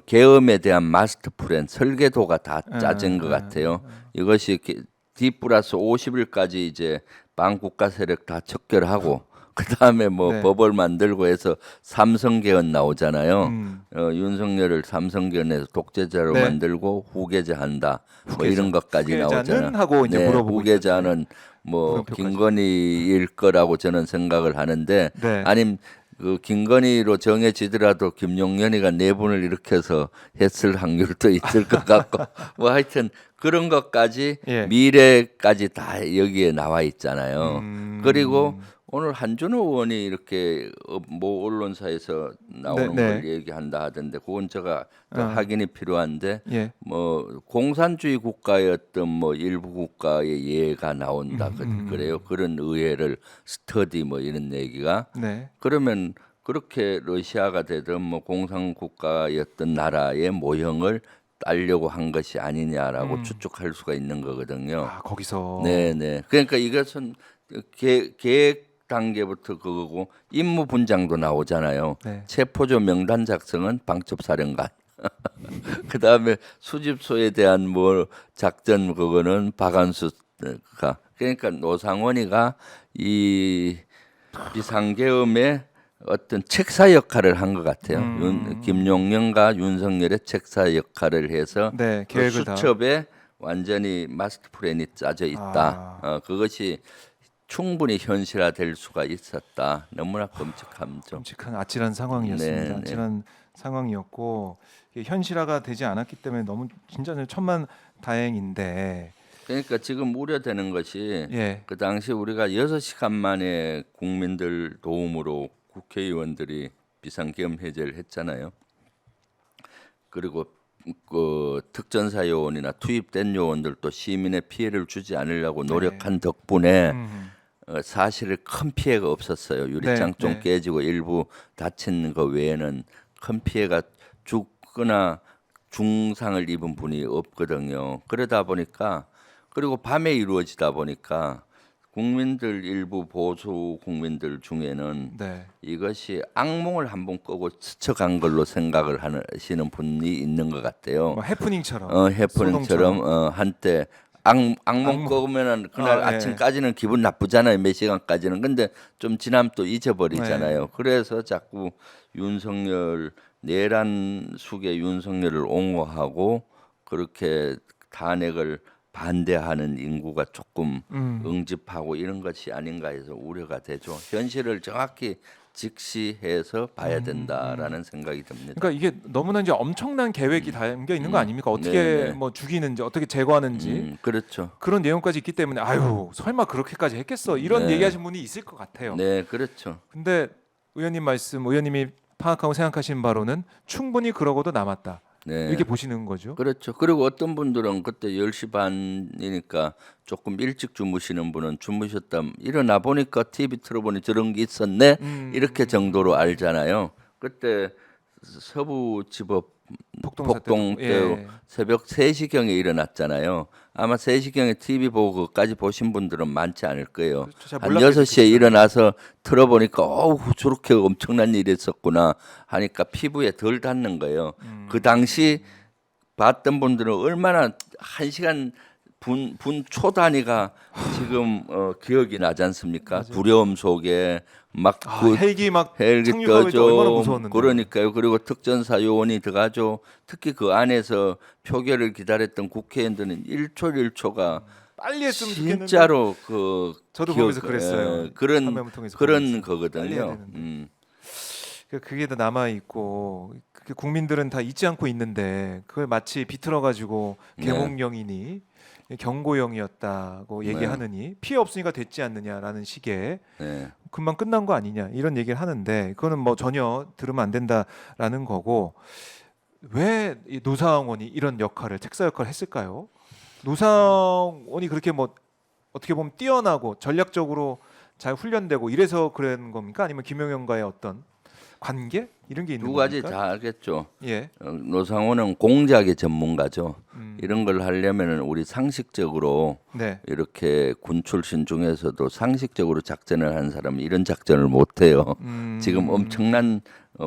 Speaker 2: 계엄에 대한 마스터 플랜 설계도가 다 짜진 것 같아요. 이것이 D 플러스 50일까지 이제 반국가 세력 다 척결하고 그 다음에 뭐
Speaker 1: 네.
Speaker 2: 법을 만들고 해서 삼성개헌 나오잖아요. 윤석열을 삼성개헌에서 독재자로
Speaker 1: 네.
Speaker 2: 만들고 후계자한다. 뭐
Speaker 1: 후계자.
Speaker 2: 이런 것까지
Speaker 1: 후계자는
Speaker 2: 나오잖아요.
Speaker 1: 하고 이제 물어보고
Speaker 2: 후계자는 뭐
Speaker 1: 물음표까지.
Speaker 2: 김건희일 거라고 저는 생각을 하는데
Speaker 1: 네.
Speaker 2: 아님 그 김건희로 정해지더라도 김용현이가 내분을 일으켜서 했을 확률도 있을 것 같고 뭐 하여튼 그런 것까지
Speaker 1: 예.
Speaker 2: 미래까지 다 여기에 나와 있잖아요.
Speaker 1: 음.
Speaker 2: 그리고 오늘 한준호 의원이 이렇게 뭐 언론사에서 나오는
Speaker 1: 네, 네.
Speaker 2: 걸 얘기한다 하던데 그건 제가 더 확인이 필요한데
Speaker 1: 예.
Speaker 2: 뭐 공산주의 국가의 어떤 뭐 일부 국가의 예가 나온다 그래요. 그런 의회를 스터디 뭐 이런 얘기가
Speaker 1: 네.
Speaker 2: 그러면 그렇게 러시아가 되든 뭐 공산 국가였던 나라의 모형을 따려고 한 것이 아니냐라고 추측할 수가 있는 거거든요.
Speaker 1: 거기서.
Speaker 2: 네네. 그러니까 이것은 계획 단계부터 그거고 임무 분장도 나오잖아요.
Speaker 1: 네.
Speaker 2: 체포조 명단 작성은 방첩사령관. 그 다음에 수집소에 대한 뭐 작전 그거는 박한수가 그러니까 노상원이가 이 비상계엄의 어떤 책사 역할을 한 것 같아요. 김용현과 윤석열의 책사 역할을 해서
Speaker 1: 네,
Speaker 2: 그
Speaker 1: 계획을 다.
Speaker 2: 수첩에 완전히 마스터 플랜이 짜져 있다. 그것이 충분히 현실화될 수가 있었다. 너무나 끔찍함죠.
Speaker 1: 끔찍한 아찔한 상황이었습니다.
Speaker 2: 네, 네.
Speaker 1: 아찔한 상황이었고 이게 현실화가 되지 않았기 때문에 너무 진짜 천만 다행인데.
Speaker 2: 그러니까 지금 우려되는 것이
Speaker 1: 예.
Speaker 2: 그 당시 우리가 6시간 만에 국민들 도움으로 국회의원들이 비상계엄 해제를 했잖아요. 그리고 그 특전사 요원이나 투입된 요원들도 시민의 피해를 주지 않으려고 노력한 덕분에 사실 큰 피해가 없었어요. 유리창
Speaker 1: 네,
Speaker 2: 좀
Speaker 1: 네.
Speaker 2: 깨지고 일부 다친 거 외에는 큰 피해가 죽거나 중상을 입은 분이 없거든요. 그러다 보니까 그리고 밤에 이루어지다 보니까 국민들 일부 보수 국민들 중에는
Speaker 1: 네.
Speaker 2: 이것이 악몽을 한번 꾸고 스쳐간 걸로 생각을 하시는 분이 있는 것 같아요.
Speaker 1: 뭐 해프닝처럼.
Speaker 2: 해프닝처럼
Speaker 1: 소동처럼.
Speaker 2: 한때 악몽 꾸면은 그날
Speaker 1: 예.
Speaker 2: 아침까지는 기분 나쁘잖아요. 몇 시간까지는. 근데 좀 지나면 또 잊어버리잖아요.
Speaker 1: 네.
Speaker 2: 그래서 자꾸 윤석열 내란 숙의 윤석열을 옹호하고 그렇게 탄핵을 반대하는 인구가 조금 응집하고 이런 것이 아닌가 해서 우려가 되죠. 현실을 정확히 직시해서 봐야 된다라는 생각이 듭니다.
Speaker 1: 그러니까 이게 너무나 이제 엄청난 계획이 담겨 있는 거 아닙니까? 어떻게
Speaker 2: 네, 네.
Speaker 1: 뭐 죽이는지 어떻게 제거하는지
Speaker 2: 그렇죠.
Speaker 1: 그런 내용까지 있기 때문에 아유 설마 그렇게까지 했겠어 이런
Speaker 2: 네.
Speaker 1: 얘기하신 분이 있을 것 같아요.
Speaker 2: 네, 그렇죠.
Speaker 1: 근데 의원님이 파악하고 생각하신 바로는 충분히 그러고도 남았다.
Speaker 2: 네.
Speaker 1: 이렇게 보시는 거죠.
Speaker 2: 그렇죠. 그리고 어떤 분들은 그때 10시 반이니까 조금 일찍 주무시는 분은 주무셨다 일어나 보니까 TV 틀어보니 저런 게 있었네 이렇게 정도로 알잖아요. 그때 서부지법 폭동 때
Speaker 1: 예.
Speaker 2: 새벽 3시경에 일어났잖아요. 아마 3시경에 TV 보고 그까지 보신 분들은 많지 않을 거예요.
Speaker 1: 그렇죠. 잘
Speaker 2: 한
Speaker 1: 몰랐겠죠,
Speaker 2: 6시에
Speaker 1: 그렇죠.
Speaker 2: 일어나서 틀어보니까 저렇게 엄청난 일이 있었구나 하니까 피부에 덜 닿는 거예요. 그 당시 봤던 분들은 얼마나 1시간 분 초 단위가 지금 기억이 나지 않습니까? 두려움 속에 막
Speaker 1: 헬기 막
Speaker 2: 헬기
Speaker 1: 착륙하면
Speaker 2: 떠죠.
Speaker 1: 얼마나 무서웠는데.
Speaker 2: 그러니까요. 그리고 특전사 요원이 들어가죠. 특히 그 안에서 표결을 기다렸던 국회의원들은 1초 1초가
Speaker 1: 빨리 했으면 좋겠는데.
Speaker 2: 진짜로 그
Speaker 1: 저도
Speaker 2: 기억,
Speaker 1: 보면서 그랬어요.
Speaker 2: 그런
Speaker 1: 화면을 통해서
Speaker 2: 그런
Speaker 1: 보면서. 빨리 해야
Speaker 2: 거거든요.
Speaker 1: 되는데. 그게 다 남아 있고 국민들은 다 잊지 않고 있는데 그걸 마치 비틀어 가지고
Speaker 2: 네.
Speaker 1: 계몽령이니 경고령이었다고
Speaker 2: 네.
Speaker 1: 얘기하느니 피해 없으니까 됐지 않느냐라는 식의
Speaker 2: 네.
Speaker 1: 금방 끝난 거 아니냐 이런 얘기를 하는데 그거는 뭐 전혀 들으면 안 된다라는 거고 왜 이 노상원이 이런 역할을 책사 역할을 했을까요? 노상원이 그렇게 뭐 어떻게 보면 뛰어나고 전략적으로 잘 훈련되고 이래서 그런 겁니까? 아니면 김용현과의 어떤 관계 이런 게 있는
Speaker 2: 두 가지
Speaker 1: 겁니까?
Speaker 2: 다 알겠죠.
Speaker 1: 예.
Speaker 2: 노상원은 공작의 전문가죠.
Speaker 1: 음.
Speaker 2: 이런 걸 하려면은 우리 상식적으로
Speaker 1: 네.
Speaker 2: 이렇게 군 출신 중에서도 상식적으로 작전을 하는 사람은 이런 작전을 못 해요. 지금 엄청난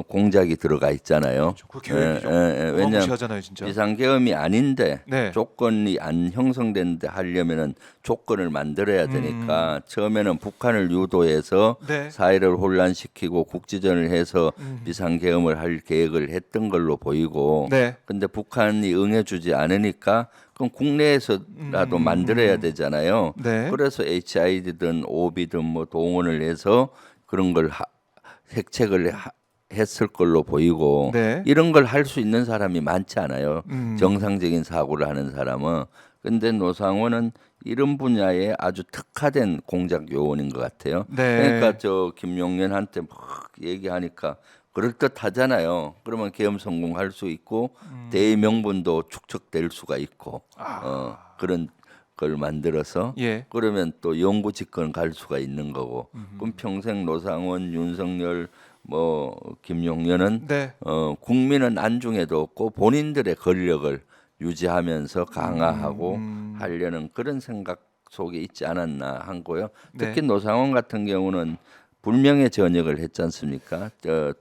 Speaker 2: 공작이 들어가 있잖아요.
Speaker 1: 그 계획이 좀
Speaker 2: 왜냐하면
Speaker 1: 어마무시하잖아요, 진짜.
Speaker 2: 비상계엄이 아닌데
Speaker 1: 네.
Speaker 2: 조건이 안 형성되는데 하려면은 조건을 만들어야 되니까 처음에는 북한을 유도해서
Speaker 1: 네.
Speaker 2: 사회를 혼란시키고 국지전을 해서 비상계엄을 할 계획을 했던 걸로 보이고
Speaker 1: 네.
Speaker 2: 근데 북한이 응해주지 않으니까 그럼 국내에서라도 만들어야 되잖아요.
Speaker 1: 네.
Speaker 2: 그래서 HID든 OB든 뭐 동원을 해서 그런 걸 핵책을 했을 걸로 보이고
Speaker 1: 네.
Speaker 2: 이런 걸 할 수 있는 사람이 많지 않아요.
Speaker 1: 음.
Speaker 2: 정상적인 사고를 하는 사람은. 근데 노상원은 이런 분야에 아주 특화된 공작 요원인 것 같아요.
Speaker 1: 네.
Speaker 2: 그러니까 저 김용현한테 막 얘기하니까 그럴 듯하잖아요. 그러면 계엄 성공할 수 있고 대의 명분도 축적될 수가 있고 그런 걸 만들어서
Speaker 1: 예.
Speaker 2: 그러면 또 영구 집권 갈 수가 있는 거고 그럼 평생 노상원, 윤석열, 뭐 김용현은
Speaker 1: 네.
Speaker 2: 국민은 안중에도 없고 본인들의 권력을 유지하면서 강화하고 하려는 그런 생각 속에 있지 않았나 한 거요. 특히
Speaker 1: 네.
Speaker 2: 노상원 같은 경우는 불명예 전역을 했지 않습니까?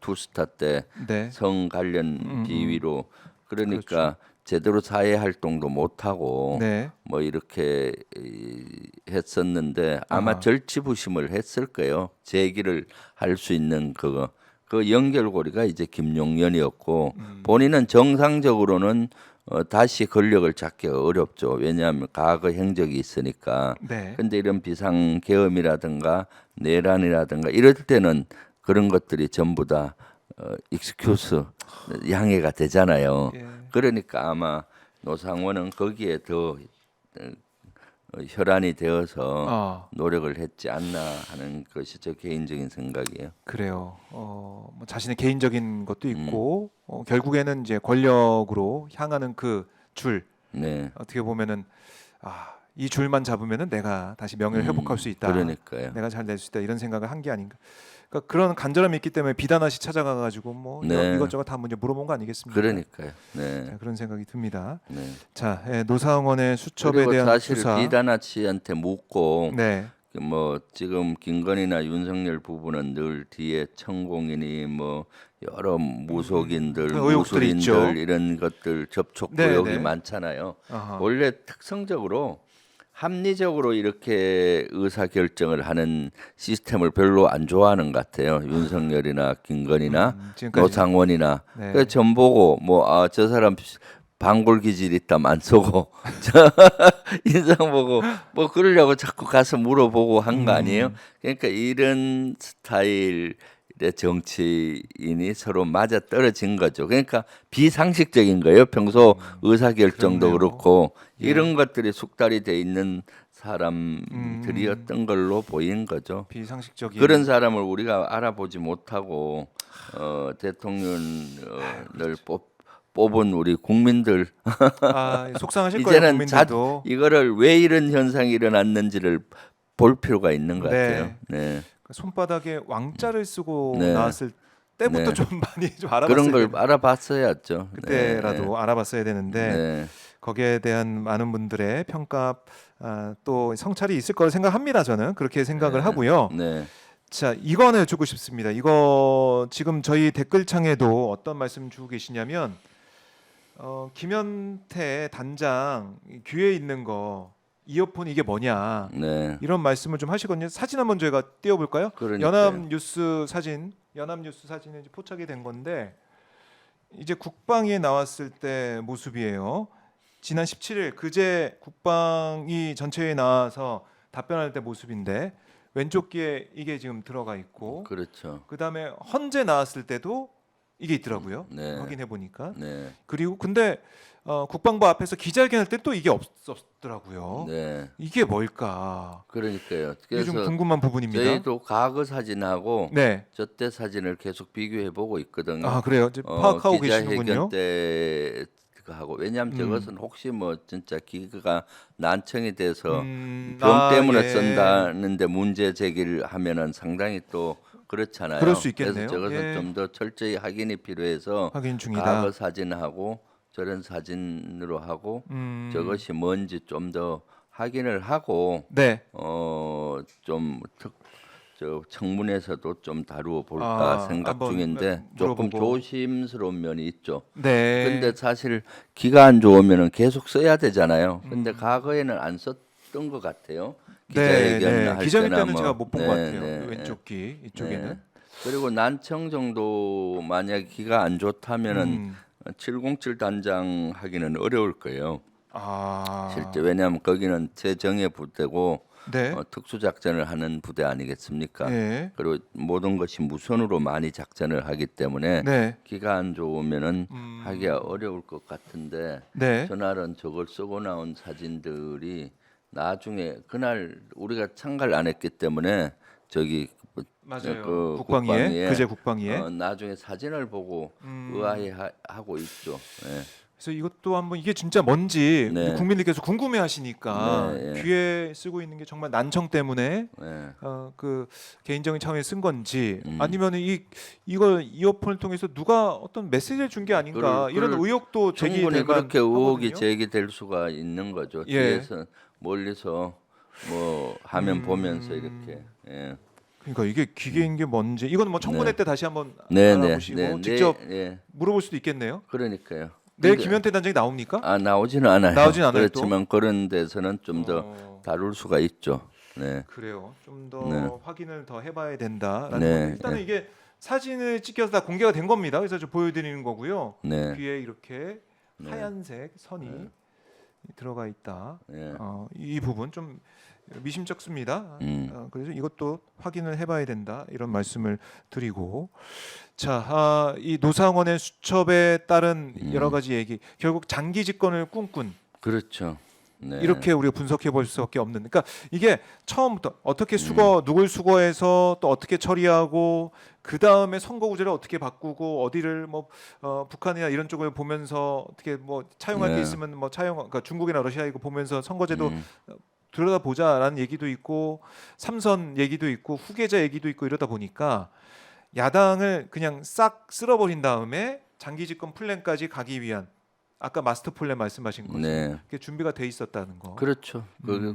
Speaker 2: 투스타 때
Speaker 1: 네.
Speaker 2: 성 관련 비위로 그러니까 제대로 사회 활동도 못 하고
Speaker 1: 네.
Speaker 2: 뭐 이렇게 했었는데 아마
Speaker 1: 아하.
Speaker 2: 절치부심을 했을 거예요. 제기를 할 수 있는 그거 그 연결고리가 이제 김용현이었고 본인은 정상적으로는 다시 권력을 잡기 어렵죠. 왜냐하면 과거 행적이 있으니까.
Speaker 1: 네.
Speaker 2: 근데 이런 비상계엄이라든가 내란이라든가 이럴 때는 그런 것들이 전부 다 익스큐스 양해가 되잖아요.
Speaker 1: 예.
Speaker 2: 그러니까 아마 노상원은 거기에 더 혈안이 되어서 노력을 했지 않나 하는 것이 저 개인적인 생각이에요.
Speaker 1: 그래요. 뭐 자신의 개인적인 것도 있고 결국에는 이제 권력으로 향하는 그 줄
Speaker 2: 네.
Speaker 1: 어떻게 보면은 이 줄만 잡으면은 내가 다시 명예를 회복할 수 있다.
Speaker 2: 그러니까요.
Speaker 1: 내가 잘 낼 수 있다 이런 생각을 한 게 아닌가. 그러니까 그런 간절함이 있기 때문에 비단하시 찾아가 가지고 뭐
Speaker 2: 네.
Speaker 1: 이것저것 다 먼저 물어본 거 아니겠습니까?
Speaker 2: 그러니까요. 네.
Speaker 1: 자, 그런 생각이 듭니다.
Speaker 2: 네.
Speaker 1: 자, 노상원의 수첩에
Speaker 2: 그리고
Speaker 1: 대한
Speaker 2: 사실
Speaker 1: 수사.
Speaker 2: 비단아 씨한테 묻고
Speaker 1: 네.
Speaker 2: 뭐 지금 김건희나 윤석열 부부는 늘 뒤에 천공이니 뭐 여러 무속인들,
Speaker 1: 그 의혹들이 있죠.
Speaker 2: 무술인들 이런 것들 접촉
Speaker 1: 네,
Speaker 2: 의혹이
Speaker 1: 네.
Speaker 2: 많잖아요.
Speaker 1: 아하.
Speaker 2: 원래 특성적으로 합리적으로 이렇게 의사 결정을 하는 시스템을 별로 안 좋아하는 것 같아요. 윤석열이나 김건희나
Speaker 1: 지금까지.
Speaker 2: 노상원이나
Speaker 1: 네.
Speaker 2: 그래서 전 보고 뭐 저 사람 방골 기질 있다면 안 쏘고 저 인상 보고 뭐 그러려고 자꾸 가서 물어보고 한 거 아니에요? 그러니까 이런 스타일의 정치인이 서로 맞아 떨어진 거죠. 그러니까 비상식적인 거예요. 평소 의사 결정도
Speaker 1: 그렇네요.
Speaker 2: 그렇고
Speaker 1: 예.
Speaker 2: 이런 것들이 숙달이 돼 있는 사람들이었던 걸로 보인 거죠.
Speaker 1: 비상식적인
Speaker 2: 그런 사람을 우리가 알아보지 못하고 대통령을 뽑은 우리 국민들
Speaker 1: 속상하실 거예요,
Speaker 2: 이제는
Speaker 1: 국민들도.
Speaker 2: 이거를 왜 이런 현상이 일어났는지를 볼 필요가 있는 것
Speaker 1: 네.
Speaker 2: 같아요. 네.
Speaker 1: 손바닥에 왕자를 쓰고
Speaker 2: 네.
Speaker 1: 나왔을 때부터
Speaker 2: 네.
Speaker 1: 좀 많이 좀 알아봤어야
Speaker 2: 그런 걸
Speaker 1: 되는데.
Speaker 2: 알아봤어야죠.
Speaker 1: 그때라도 알아봤어야 되는데
Speaker 2: 네.
Speaker 1: 거기에 대한 많은 분들의 평가 또 성찰이 있을 거라 생각합니다. 저는 그렇게 생각을 하고요.
Speaker 2: 네.
Speaker 1: 자, 이거 여쭙고 싶습니다. 이거 지금 저희 댓글창에도 어떤 말씀 주고 계시냐면 김현태 단장 귀에 있는 거 이어폰 이게 뭐냐
Speaker 2: 네.
Speaker 1: 이런 말씀을 좀 하시거든요. 사진 한번 저희가 띄워볼까요?
Speaker 2: 그러니까요.
Speaker 1: 연합뉴스 사진에 이제 포착이 된 건데 이제 국방위에 나왔을 때 모습이에요. 지난 17일 그제 국방위 전체회의에 나와서 답변할 때 모습인데 왼쪽 귀에 이게 지금 들어가 있고
Speaker 2: 그렇죠.
Speaker 1: 그다음에 헌재 나왔을 때도 이게 있더라고요.
Speaker 2: 네.
Speaker 1: 확인해 보니까.
Speaker 2: 네.
Speaker 1: 그리고 근데 국방부 앞에서 기자회견할 때 또 이게 없었더라고요.
Speaker 2: 네.
Speaker 1: 이게 뭘까?
Speaker 2: 그러니까요.
Speaker 1: 이게 좀
Speaker 2: 그래서
Speaker 1: 궁금한 부분입니다.
Speaker 2: 저희도 과거 사진하고
Speaker 1: 네.
Speaker 2: 저때 사진을 계속 비교해 보고 있거든요.
Speaker 1: 아 그래요. 이제 파악하고 계시는군요.
Speaker 2: 기자회견 때 하고 왜냐하면 저것은 혹시 뭐 진짜 기계가 난청이 돼서 병 때문에
Speaker 1: 예.
Speaker 2: 쓴다는데 문제 제기를 하면은 상당히 또 그렇잖아요.
Speaker 1: 그럴 수 있겠네요.
Speaker 2: 그래서 저것은
Speaker 1: 예.
Speaker 2: 좀 더 철저히 확인이 필요해서
Speaker 1: 확인 중이다.
Speaker 2: 과거 사진하고 저런 사진으로 하고 저것이 뭔지 좀 더 확인을 하고
Speaker 1: 네.
Speaker 2: 저 청문회에서도 좀 다루어 볼까 생각
Speaker 1: 한번
Speaker 2: 중인데 조금
Speaker 1: 물어보고.
Speaker 2: 조심스러운 면이 있죠.
Speaker 1: 네.
Speaker 2: 근데 사실 기가 안 좋으면은 계속 써야 되잖아요. 근데 과거에는 안 썼던 것 같아요. 기자회견 할
Speaker 1: 기자회견
Speaker 2: 때나
Speaker 1: 때는
Speaker 2: 뭐.
Speaker 1: 제가 못 본 것 같아요.
Speaker 2: 네.
Speaker 1: 왼쪽 귀 이쪽에는.
Speaker 2: 네. 그리고 난청 정도 만약 기가 안 좋다면은 707 단장 하기는 어려울 거예요.
Speaker 1: 아.
Speaker 2: 실제 왜냐하면 거기는 최정예 부대고
Speaker 1: 네.
Speaker 2: 특수 작전을 하는 부대 아니겠습니까?
Speaker 1: 네.
Speaker 2: 그리고 모든 것이 무선으로 많이 작전을 하기 때문에
Speaker 1: 네.
Speaker 2: 기가 안 좋으면은 하기가 어려울 것 같은데
Speaker 1: 네.
Speaker 2: 전날은 저걸 쓰고 나온 사진들이 나중에 그날 우리가 참가를 안 했기 때문에 저기
Speaker 1: 맞아요. 국방위에 그제 국방위에.
Speaker 2: 나중에 사진을 보고 의아해하고 있죠. 예.
Speaker 1: 그래서 이것도 한번 이게 진짜 뭔지
Speaker 2: 네.
Speaker 1: 국민들께서 궁금해하시니까
Speaker 2: 네, 예.
Speaker 1: 귀에 쓰고 있는 게 정말 난청 때문에
Speaker 2: 예.
Speaker 1: 그 개인적인 차원에 쓴 건지 아니면 이걸 이어폰을 통해서 누가 어떤 메시지를 준 게 아닌가 이런 의혹도
Speaker 2: 충분히
Speaker 1: 제기될
Speaker 2: 그렇게 의혹이
Speaker 1: 하거든요.
Speaker 2: 제기될 수가 있는 거죠.
Speaker 1: 예.
Speaker 2: 뒤에서 멀리서 뭐 화면 보면서 이렇게. 예.
Speaker 1: 그러니까 이게 기계인 게 뭔지 이건 뭐 청문회 때 다시 한번
Speaker 2: 네,
Speaker 1: 알아보시고 직접
Speaker 2: 네.
Speaker 1: 물어볼 수도 있겠네요.
Speaker 2: 그러니까요.
Speaker 1: 내일
Speaker 2: 근데-
Speaker 1: 김현태 단장이 나옵니까?
Speaker 2: 나오지는 않아요.
Speaker 1: 나오진 않아요,
Speaker 2: 그렇지만 그런 데서는 좀 더 다룰 수가 있죠. 네.
Speaker 1: 그래요. 좀 더
Speaker 2: 네.
Speaker 1: 확인을 더 해봐야 된다라는
Speaker 2: 네,
Speaker 1: 건데 일단은 이게 사진을 찍혀서 다 공개가 된 겁니다. 그래서 저 보여드리는 거고요.
Speaker 2: 네.
Speaker 1: 귀에 이렇게 하얀색 선이 들어가 있다.
Speaker 2: 네.
Speaker 1: 이 부분 좀 미심쩍습니다.
Speaker 2: 음.
Speaker 1: 그래서 이것도 확인을 해봐야 된다 이런 말씀을 드리고 자, 이 노상원의 수첩에 따른 여러 가지 얘기 결국 장기 집권을 꿈꾼
Speaker 2: 그렇죠. 네.
Speaker 1: 이렇게 우리가 분석해 볼 수밖에 없는. 그러니까 이게 처음부터 어떻게
Speaker 2: 음.
Speaker 1: 누굴 수거해서 또 어떻게 처리하고 그 다음에 선거구제를 어떻게 바꾸고 어디를 뭐 북한이나 이런 쪽을 보면서 어떻게 뭐 차용할 게
Speaker 2: 네.
Speaker 1: 있으면 뭐 그러니까 중국이나 러시아 이거 보면서 선거제도
Speaker 2: 음.
Speaker 1: 들여다보자라는 얘기도 있고 삼선 얘기도 있고 후계자 얘기도 있고 이러다 보니까 야당을 그냥 싹 쓸어버린 다음에 장기 집권 플랜까지 가기 위한 아까 마스터 플랜 말씀하신 거죠.
Speaker 2: 네.
Speaker 1: 그게 준비가 돼 있었다는 거.
Speaker 2: 그렇죠.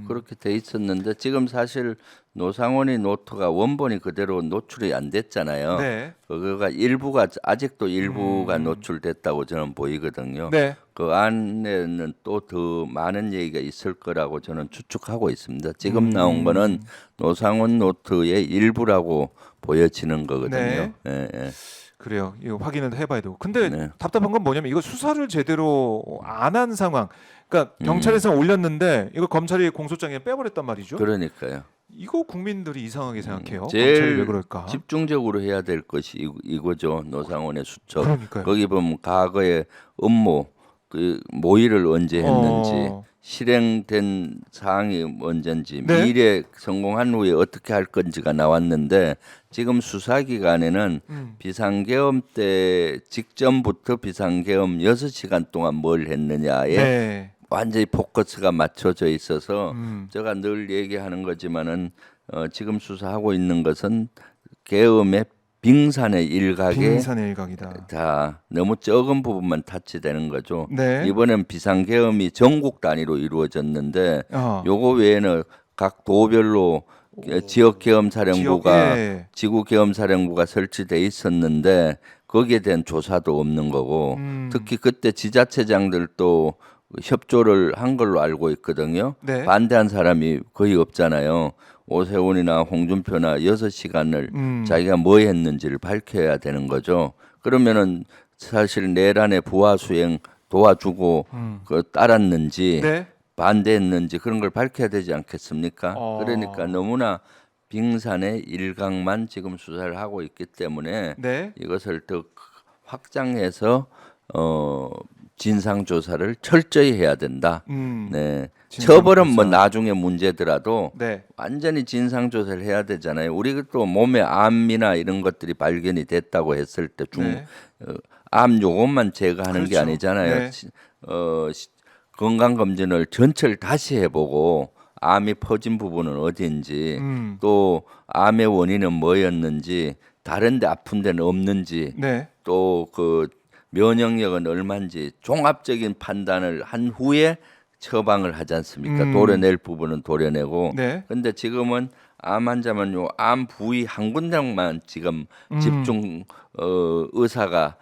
Speaker 2: 그렇게 돼 있었는데 지금 사실 노상원의 노트가 원본이 그대로 노출이 안 됐잖아요.
Speaker 1: 네.
Speaker 2: 그거가 아직도 일부가 노출됐다고 저는 보이거든요.
Speaker 1: 네.
Speaker 2: 그 안에는 또 더 많은 얘기가 있을 거라고 저는 추측하고 있습니다. 지금 나온 거는 노상원 노트의 일부라고 보여지는 거거든요.
Speaker 1: 네.
Speaker 2: 예, 예.
Speaker 1: 그래요. 이거 확인을 해봐야 되고. 근데
Speaker 2: 네.
Speaker 1: 답답한 건 뭐냐면 이거 수사를 제대로 안 한 상황. 그러니까 경찰에서 올렸는데 이거 검찰이 공소장에 빼버렸단 말이죠.
Speaker 2: 그러니까요.
Speaker 1: 이거 국민들이 이상하게 생각해요.
Speaker 2: 제일
Speaker 1: 검찰이 왜 그럴까?
Speaker 2: 집중적으로 해야 될 것이 이거죠. 노상원의 수첩.
Speaker 1: 그러니까요.
Speaker 2: 거기 보면 과거의 업무, 그 모의를 언제 했는지, 실행된 사항이 언제인지,
Speaker 1: 네.
Speaker 2: 미래 성공한 후에 어떻게 할 건지가 나왔는데 지금 수사 기간에는 비상계엄 때 직전부터 비상계엄 6시간 동안 뭘 했느냐에
Speaker 1: 네.
Speaker 2: 완전히 포커스가 맞춰져 있어서 제가 늘 얘기하는 거지만은 지금 수사하고 있는 것은 계엄의 빙산의 일각에
Speaker 1: 빙산의 일각이다.
Speaker 2: 다 너무 적은 부분만 타치되는 거죠.
Speaker 1: 네.
Speaker 2: 이번엔 비상계엄이 전국 단위로 이루어졌는데 요거 외에는 각 도별로 지역계엄사령부가
Speaker 1: 예.
Speaker 2: 지구계엄사령부가 설치돼 있었는데 거기에 대한 조사도 없는 거고 특히 그때 지자체장들도 협조를 한 걸로 알고 있거든요.
Speaker 1: 네.
Speaker 2: 반대한 사람이 거의 없잖아요. 오세훈이나 홍준표나 6시간을 자기가 뭐 했는지를 밝혀야 되는 거죠. 그러면은 사실 내란의 부하 수행 도와주고 그 따랐는지
Speaker 1: 네.
Speaker 2: 반대했는지 그런 걸 밝혀야 되지 않겠습니까?
Speaker 1: 어.
Speaker 2: 그러니까 너무나 빙산의 일각만 지금 수사를 하고 있기 때문에
Speaker 1: 네.
Speaker 2: 이것을 더 확장해서 진상 조사를 철저히 해야 된다. 네.
Speaker 1: 진상
Speaker 2: 처벌은 뭐
Speaker 1: 조사.
Speaker 2: 나중에 문제더라도
Speaker 1: 네.
Speaker 2: 완전히 진상 조사를 해야 되잖아요. 우리 또 몸에 암이나 이런 것들이 발견이 됐다고 했을 때
Speaker 1: 네.
Speaker 2: 암 요것만 제거하는 게
Speaker 1: 그렇죠.
Speaker 2: 아니잖아요.
Speaker 1: 네.
Speaker 2: 건강 검진을 전체를 다시 해보고 암이 퍼진 부분은 어디인지 또 암의 원인은 뭐였는지 다른데 아픈 데는 없는지
Speaker 1: 네.
Speaker 2: 또 그 면역력은 얼마인지 종합적인 판단을 한 후에 처방을 하지 않습니까? 도려낼 부분은 도려내고.
Speaker 1: 네.
Speaker 2: 근데 지금은 암 환자만 요 암 부위 한 군데만 지금 집중 의사가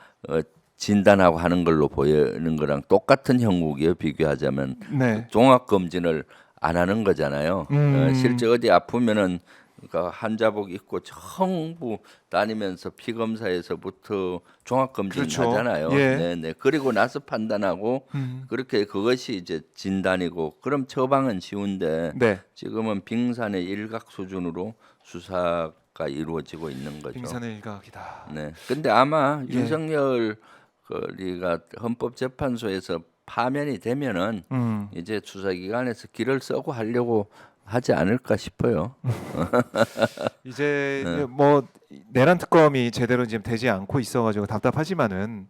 Speaker 2: 진단하고 하는 걸로 보이는 거랑 똑같은 형국이에요. 비교하자면
Speaker 1: 네.
Speaker 2: 종합 검진을 안 하는 거잖아요. 실제 어디 아프면은 그러니까 환자복 입고 전부 다니면서 피 검사에서부터 종합 검진
Speaker 1: 그렇죠.
Speaker 2: 하잖아요.
Speaker 1: 예.
Speaker 2: 네네. 그리고 나서 판단하고 그렇게 그것이 이제 진단이고 그럼 처방은 쉬운데
Speaker 1: 네.
Speaker 2: 지금은 빙산의 일각 수준으로 수사가 이루어지고 있는 거죠.
Speaker 1: 빙산의 일각이다.
Speaker 2: 네. 근데 아마
Speaker 1: 예.
Speaker 2: 윤석열 거리가 헌법재판소에서 파면이 되면은 이제 수사기관에서 길을 써고 하려고 하지 않을까 싶어요.
Speaker 1: 이제
Speaker 2: 네.
Speaker 1: 뭐 내란 특검이 제대로 지금 되지 않고 있어가지고 답답하지만은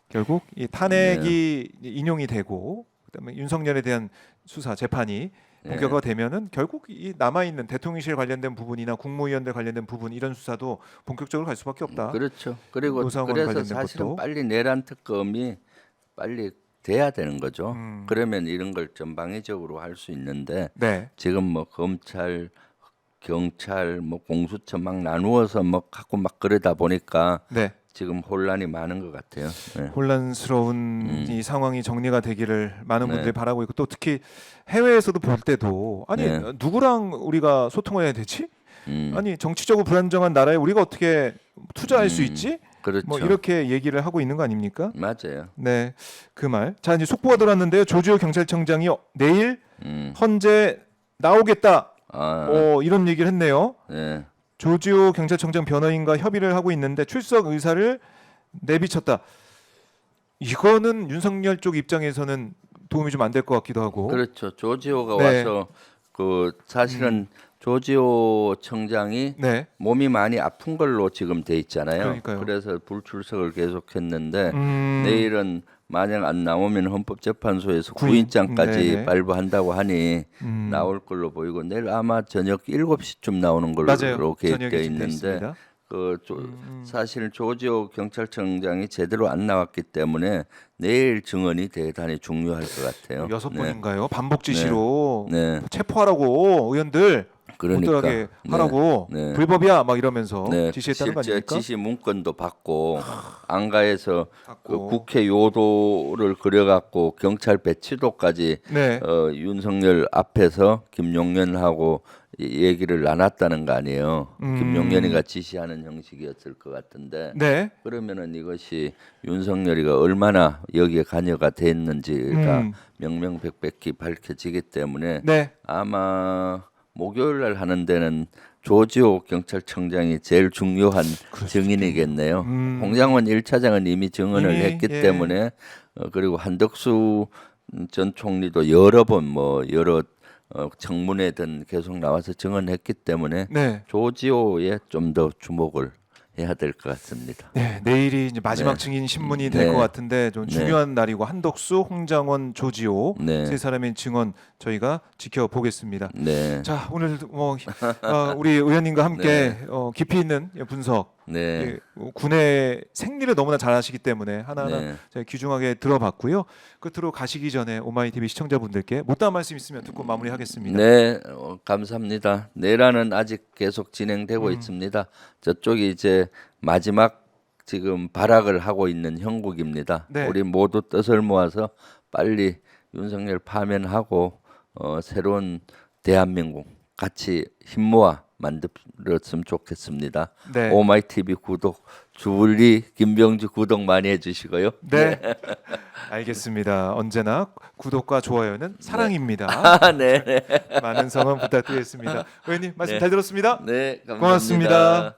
Speaker 1: 결국 이 탄핵이 인용이 되고 그다음에 윤석열에 대한 수사 재판이 본격화가 되면은 결국 이 남아 있는 대통령실 관련된 부분이나 국무위원들 관련된 부분 이런 수사도 본격적으로 갈 수밖에 없다.
Speaker 2: 그렇죠. 그리고
Speaker 1: 노사원
Speaker 2: 그래서
Speaker 1: 관련된
Speaker 2: 사실은
Speaker 1: 것도.
Speaker 2: 빨리 내란 특검이 빨리 돼야 되는 거죠. 그러면 이런 걸 전방위적으로 할 수 있는데
Speaker 1: 네.
Speaker 2: 지금 뭐 검찰, 경찰, 뭐 공수처 막 나누어서 뭐 갖고 막 그러다 보니까
Speaker 1: 네.
Speaker 2: 지금 혼란이 많은 것 같아요. 네.
Speaker 1: 혼란스러운 이 상황이 정리가 되기를 많은
Speaker 2: 네.
Speaker 1: 분들이 바라고 있고 또 특히 해외에서도 볼 때도 아니
Speaker 2: 네.
Speaker 1: 누구랑 우리가 소통을 해야 되지?
Speaker 2: 음,
Speaker 1: 아니 정치적으로 불안정한 나라에 우리가 어떻게 투자할 수 있지?
Speaker 2: 그렇죠.
Speaker 1: 뭐 이렇게 얘기를 하고 있는 거 아닙니까?
Speaker 2: 맞아요.
Speaker 1: 네, 그 말. 자 이제 속보가 들어왔는데요. 조지호 경찰청장이 내일 헌재 나오겠다.
Speaker 2: 아,
Speaker 1: 이런 얘기를 했네요.
Speaker 2: 네.
Speaker 1: 조지호 경찰청장 변호인과 협의를 하고 있는데 출석 의사를 내비쳤다. 이거는 윤석열 쪽 입장에서는 도움이 좀 안 될 것 같기도 하고.
Speaker 2: 그렇죠. 조지호가
Speaker 1: 네.
Speaker 2: 와서 그 사실은 조지호 청장이
Speaker 1: 네.
Speaker 2: 몸이 많이 아픈 걸로 지금 돼 있잖아요.
Speaker 1: 그러니까요.
Speaker 2: 그래서 불출석을 계속했는데
Speaker 1: 음,
Speaker 2: 내일은 만약 안 나오면 헌법재판소에서
Speaker 1: 구인.
Speaker 2: 구인장까지
Speaker 1: 네네.
Speaker 2: 발부한다고 하니 나올 걸로 보이고 내일 아마 저녁 7시쯤 나오는 걸로
Speaker 1: 맞아요.
Speaker 2: 계획되어
Speaker 1: 저녁에
Speaker 2: 있는데
Speaker 1: 있습니다.
Speaker 2: 사실 조지호 경찰청장이 제대로 안 나왔기 때문에 내일 증언이 대단히 중요할 것 같아요.
Speaker 1: 6번인가요? 반복 지시로
Speaker 2: 네.
Speaker 1: 체포하라고 의원들 못
Speaker 2: 그러니까
Speaker 1: 들어가게 하라고
Speaker 2: 네.
Speaker 1: 불법이야 막 이러면서
Speaker 2: 네,
Speaker 1: 지시했다는 거
Speaker 2: 실제
Speaker 1: 아닙니까?
Speaker 2: 지시 문건도 받고 안가에서 그
Speaker 1: 받고.
Speaker 2: 국회 요도를 그려갖고 경찰 배치도까지
Speaker 1: 네.
Speaker 2: 윤석열 앞에서 김용현하고 얘기를 나눴다는 거 아니에요. 김용현이가 지시하는 형식이었을 것 같은데
Speaker 1: 네.
Speaker 2: 그러면은 이것이 윤석열이가 얼마나 여기에 관여가 됐는지가 명명백백히 밝혀지기 때문에
Speaker 1: 네.
Speaker 2: 아마 목요일 날 하는 데는 조지호 경찰청장이 제일 중요한 증인이겠네요. 홍장원 1차장은 이미 증언을
Speaker 1: 이미,
Speaker 2: 했기
Speaker 1: 예.
Speaker 2: 때문에 그리고 한덕수 전 총리도 여러 번 뭐 여러 청문회든 계속 나와서 증언했기 때문에
Speaker 1: 네.
Speaker 2: 조지호에 좀 더 주목을 해야 될 것 같습니다.
Speaker 1: 네, 내일이 이제 마지막
Speaker 2: 네.
Speaker 1: 증인 신문이 될 것
Speaker 2: 네.
Speaker 1: 같은데 좀 중요한 날이고 한덕수, 홍장원, 조지호
Speaker 2: 네.
Speaker 1: 세 사람의 증언 저희가 지켜보겠습니다.
Speaker 2: 네.
Speaker 1: 자 오늘 뭐 우리 의원님과 함께 깊이 있는 분석,
Speaker 2: 네.
Speaker 1: 예, 군의 생리를 너무나 잘 아시기 때문에 하나하나
Speaker 2: 네.
Speaker 1: 제가 귀중하게 들어봤고요. 끝으로 가시기 전에 오마이TV 시청자분들께 못다한 말씀 있으면 듣고 마무리하겠습니다.
Speaker 2: 네, 감사합니다. 내란은 아직 계속 진행되고 있습니다. 저쪽이 이제 마지막 지금 발악을 하고 있는 형국입니다.
Speaker 1: 네.
Speaker 2: 우리 모두 뜻을 모아서 빨리 윤석열 파면하고 새로운 대한민국 같이 힘 모아 만들었으면 좋겠습니다.
Speaker 1: 네.
Speaker 2: 오마이TV 구독, 주불리 김병주 구독 많이 해주시고요.
Speaker 1: 네. 알겠습니다. 언제나 구독과 좋아요는 사랑입니다.
Speaker 2: 아, 네.
Speaker 1: 많은 성원 부탁드리겠습니다. 의원님 말씀
Speaker 2: 네.
Speaker 1: 잘 들었습니다.
Speaker 2: 네, 감사합니다.
Speaker 1: 고맙습니다.